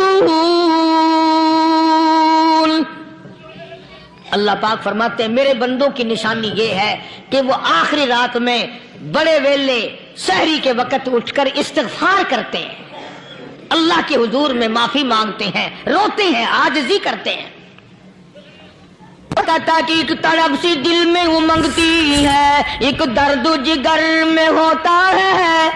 اللہ پاک فرماتے ہیں میرے بندوں کی نشانی یہ ہے کہ وہ آخری رات میں بڑے ویلے سحری کے وقت اٹھ کر استغفار کرتے ہیں، اللہ کے حضور میں معافی مانگتے ہیں، روتے ہیں، عاجزی کرتے ہیں۔ کہتا کہ ایک تڑپ سی دل میں امنگتی ہے، ایک درد جگر میں ہوتا ہے،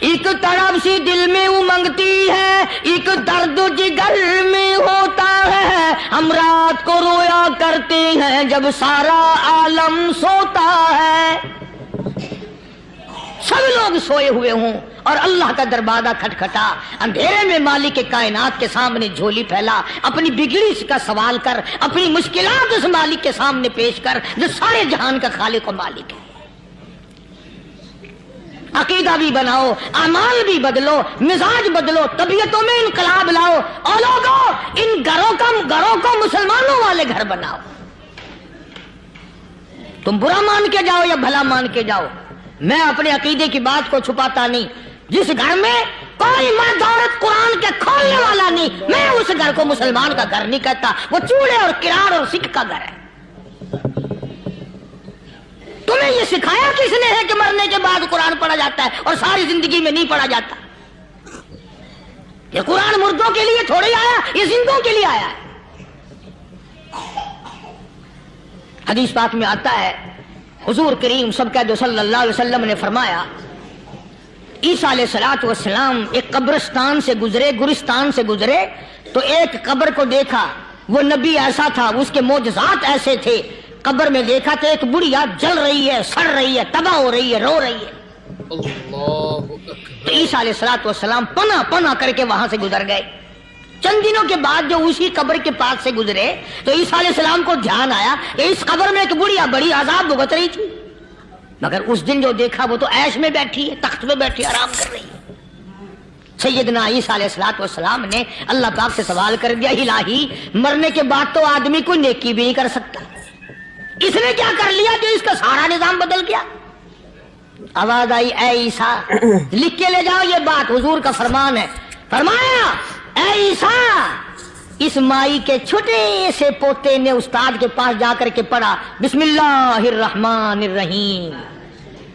ایک تڑپ سی دل میں امنگتی ہے، ایک درد جگر میں ہوتا ہے، ہم رات کو رویا کرتے ہیں جب سارا عالم سوتا ہے۔ سب لوگ سوئے ہوئے ہوں اور اللہ کا دروازہ کھٹکھٹا، اندھیرے میں مالک کائنات کے سامنے جھولی پھیلا، اپنی بگڑی کا سوال کر، اپنی مشکلات اس مالک کے سامنے پیش کر جو سارے جہان کا خالق و مالک ہے۔ عقیدہ بھی بناؤ، اعمال بھی بدلو، مزاج بدلو، طبیعتوں میں انقلاب لاؤ، اور لوگوں ان گھروں کو مسلمانوں والے گھر بناؤ۔ تم برا مان کے جاؤ یا بھلا مان کے جاؤ، میں اپنے عقیدے کی بات کو چھپاتا نہیں۔ جس گھر میں کوئی مرد عورت قرآن کے کھولنے والا نہیں، میں اس گھر کو مسلمان کا گھر نہیں کہتا، وہ چوڑے اور کرار اور سکھ کا گھر ہے۔ تمہیں یہ سکھایا کس نے ہے کہ مرنے کے بعد قرآن پڑھا جاتا ہے اور ساری زندگی میں نہیں پڑھا جاتا؟ یہ قرآن مردوں کے لیے تھوڑی آیا، یہ زندوں کے لیے آیا ہے۔ حدیث پاک میں آتا ہے، حضور کریم صلی اللہ علیہ وسلم نے فرمایا، عیسیٰ علیہ السلام ایک قبرستان سے گزرے، گورستان سے گزرے تو ایک قبر کو دیکھا، وہ نبی ایسا تھا، اس کے معجزات ایسے تھے۔ قبر میں دیکھا تو ایک بڑھیا جل رہی ہے، سڑ رہی ہے، تباہ ہو رہی ہے، رو رہی ہے۔ تو عیسیٰ علیہ السلام پناہ کر کے وہاں سے گزر گئے۔ چند دنوں کے بعد جو اسی قبر کے پاس سے گزرے تو عیسیٰ علیہ السلام کو دھیان آیا کہ اس قبر میں ایک بڑھیا بڑی عذاب بھگت رہی تھی، مگر اس دن جو دیکھا وہ تو عیش میں بیٹھی ہے، تخت میں بیٹھی آرام کر رہی ہے۔ سیدنا عیسیٰ علیہ السلام نے اللہ پاک سے سوال کر دیا، الہی مرنے کے بعد تو آدمی کوئی نیکی بھی نہیں کر سکتا، اس نے کیا کر لیا جو اس کا سارا نظام بدل گیا؟ آواز آئی، اے عیسیٰ لکھ کے لے جاؤ یہ بات، حضور کا فرمان ہے۔ فرمایا، اے عیسیٰ اس مائی کے چھوٹے سے پوتے نے استاد کے پاس جا کر کے پڑھا بسم اللہ الرحمن الرحیم،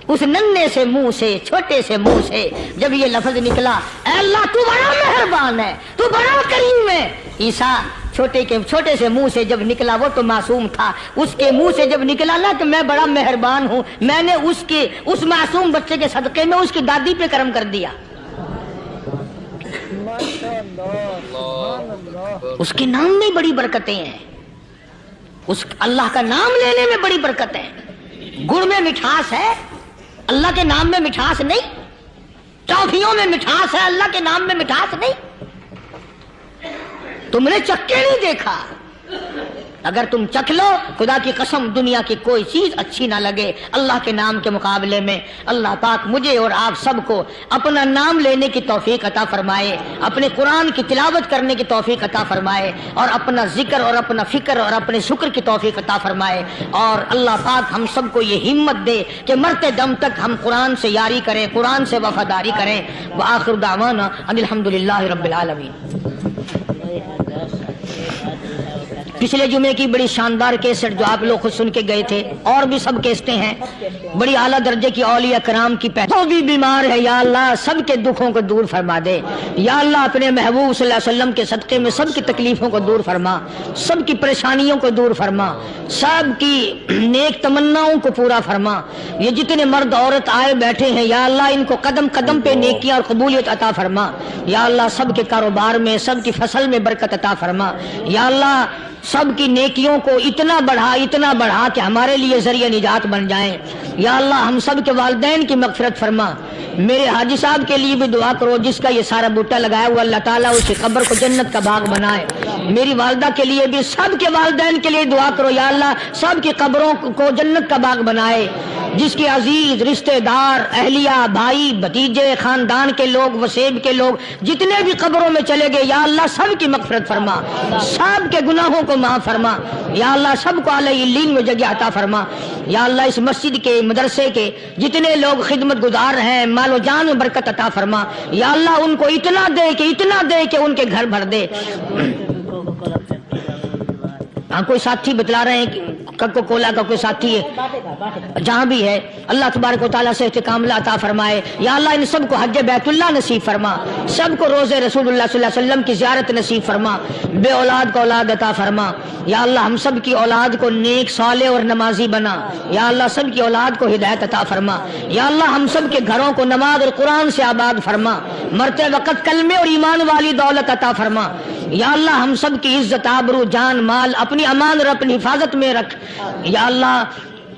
اس ننھے سے منہ سے، چھوٹے سے منہ سے جب یہ لفظ نکلا، اے اللہ تو بڑا مہربان ہے، تو بڑا کریم ہے۔ عیسیٰ چھوٹے سے منہ سے جب نکلا، وہ تو معصوم تھا، اس کے منہ سے جب نکلا نا کہ میں بڑا مہربان ہوں، میں نے اس معصوم بچے کے صدقے میں اس کی دادی پہ کرم کر دیا۔ اس کے نام میں بڑی برکتیں ہیں، اس اللہ کا نام لینے میں بڑی برکت ہے۔ گڑ میں مٹھاس ہے، اللہ کے نام میں مٹھاس نہیں۔ ٹافیوں میں مٹھاس ہے، اللہ کے نام میں مٹھاس نہیں۔ تم نے چکھ کے نہیں دیکھا، اگر تم چکھ لو خدا کی قسم دنیا کی کوئی چیز اچھی نہ لگے اللہ کے نام کے مقابلے میں۔ اللہ پاک مجھے اور آپ سب کو اپنا نام لینے کی توفیق عطا فرمائے، اپنے قرآن کی تلاوت کرنے کی توفیق عطا فرمائے، اور اپنا ذکر اور اپنا فکر اور اپنے شکر کی توفیق عطا فرمائے، اور اللہ پاک ہم سب کو یہ ہمت دے کہ مرتے دم تک ہم قرآن سے یاری کریں، قرآن سے وفاداری کریں۔ وآخر دعوانا ان الحمدللہ رب العالمین۔ پچھلے جمعے کی بڑی شاندار کیسٹ جو آپ لوگ خود سن کے گئے تھے، اور بھی سب کیسٹیں ہیں، بڑی اعلیٰ درجے کی اولیاء کرام کی جو بھی بیمار ہے یا اللہ سب کے دکھوں کو دور فرما دے، یا اللہ اپنے محبوب صلی اللہ علیہ وسلم کے صدقے میں سب کی تکلیفوں کو دور فرما، سب کی پریشانیوں کو دور فرما، سب کی نیک تمناؤں کو پورا فرما۔ یہ جتنے مرد عورت آئے بیٹھے ہیں یا اللہ ان کو قدم قدم پہ نیکیاں اور قبولیت عطا فرما، یا اللہ سب کے کاروبار میں، سب کی فصل میں برکت عطا فرما، یا اللہ سب کی نیکیوں کو اتنا بڑھا کہ ہمارے لیے ذریعہ نجات بن جائیں۔ یا اللہ ہم سب کے والدین کی مغفرت فرما۔ میرے حاجی صاحب کے لیے بھی دعا کرو، جس کا یہ سارا بوٹا لگایا ہوا، اللہ تعالیٰ اس کی قبر کو جنت کا باغ بنائے۔ میری والدہ کے لیے بھی، سب کے والدین کے لیے دعا کرو، یا اللہ سب کی قبروں کو جنت کا باغ بنائے۔ جس کے عزیز رشتہ دار، اہلیہ، بھائی، بھتیجے، خاندان کے لوگ، وسیب کے لوگ جتنے بھی قبروں میں چلے گئے، یا اللہ سب کی مغفرت فرما، سب کے گناہوں کو معاف فرما۔ یا اللہ سب کو اعلی علین میں جگہ عطا فرما۔ یا اللہ اس مسجد کے، مدرسے کے جتنے لوگ خدمت گزار ہیں، مال و جان میں برکت عطا فرما۔ یا اللہ ان کو اتنا دے کہ ان کے گھر بھر دے۔ ہاں کوئی ساتھی بتلا رہے ہیں کوکو کولا کا کوئی ساتھی ہے، جہاں بھی ہے اللہ تبارک و تعالیٰ سے استقامت عطا فرمائے۔ یا اللہ ان سب کو حج بیت اللہ نصیب فرما، سب کو روزے رسول اللہ صلی اللہ علیہ وسلم کی زیارت نصیب فرما، بے اولاد کو اولاد عطا فرما۔ یا اللہ ہم سب کی اولاد کو نیک، صالح اور نمازی بنا۔ یا اللہ سب کی اولاد کو ہدایت عطا فرما۔ یا اللہ ہم سب کے گھروں کو نماز اور قرآن سے آباد فرما، مرتے وقت کلمے اور ایمان والی دولت عطا فرما۔ یا اللہ ہم سب کی عزت، آبرو، جان، مال اپنی امان اور اپنی حفاظت میں رکھ۔ یا اللہ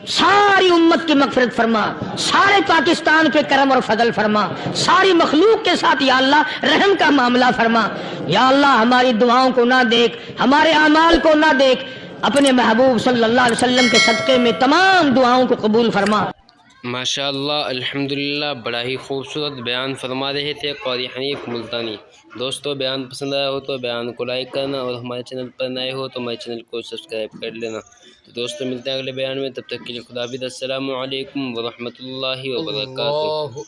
ساری امت کی مغفرت فرما، سارے پاکستان پہ کرم اور فضل فرما، ساری مخلوق کے ساتھ یا اللہ رحم کا معاملہ فرما۔ یا اللہ ہماری دعاؤں کو نہ دیکھ، ہمارے اعمال کو نہ دیکھ، اپنے محبوب صلی اللہ علیہ وسلم کے صدقے میں تمام دعاؤں کو قبول فرما۔ ماشاءاللہ الحمدللہ، بڑا ہی خوبصورت بیان فرما رہے تھے قاری حنیف ملتانی۔ دوستو بیان پسند آیا ہو تو بیان کو لائک کرنا، اور ہمارے چینل پر نئے ہو تو ہمارے چینل کو سبسکرائب کر لینا۔ تو دوستو ملتے ہیں اگلے بیان میں، تب تک کے لیے خدا حافظ۔ السلام علیکم ورحمۃ اللہ وبرکاتہ۔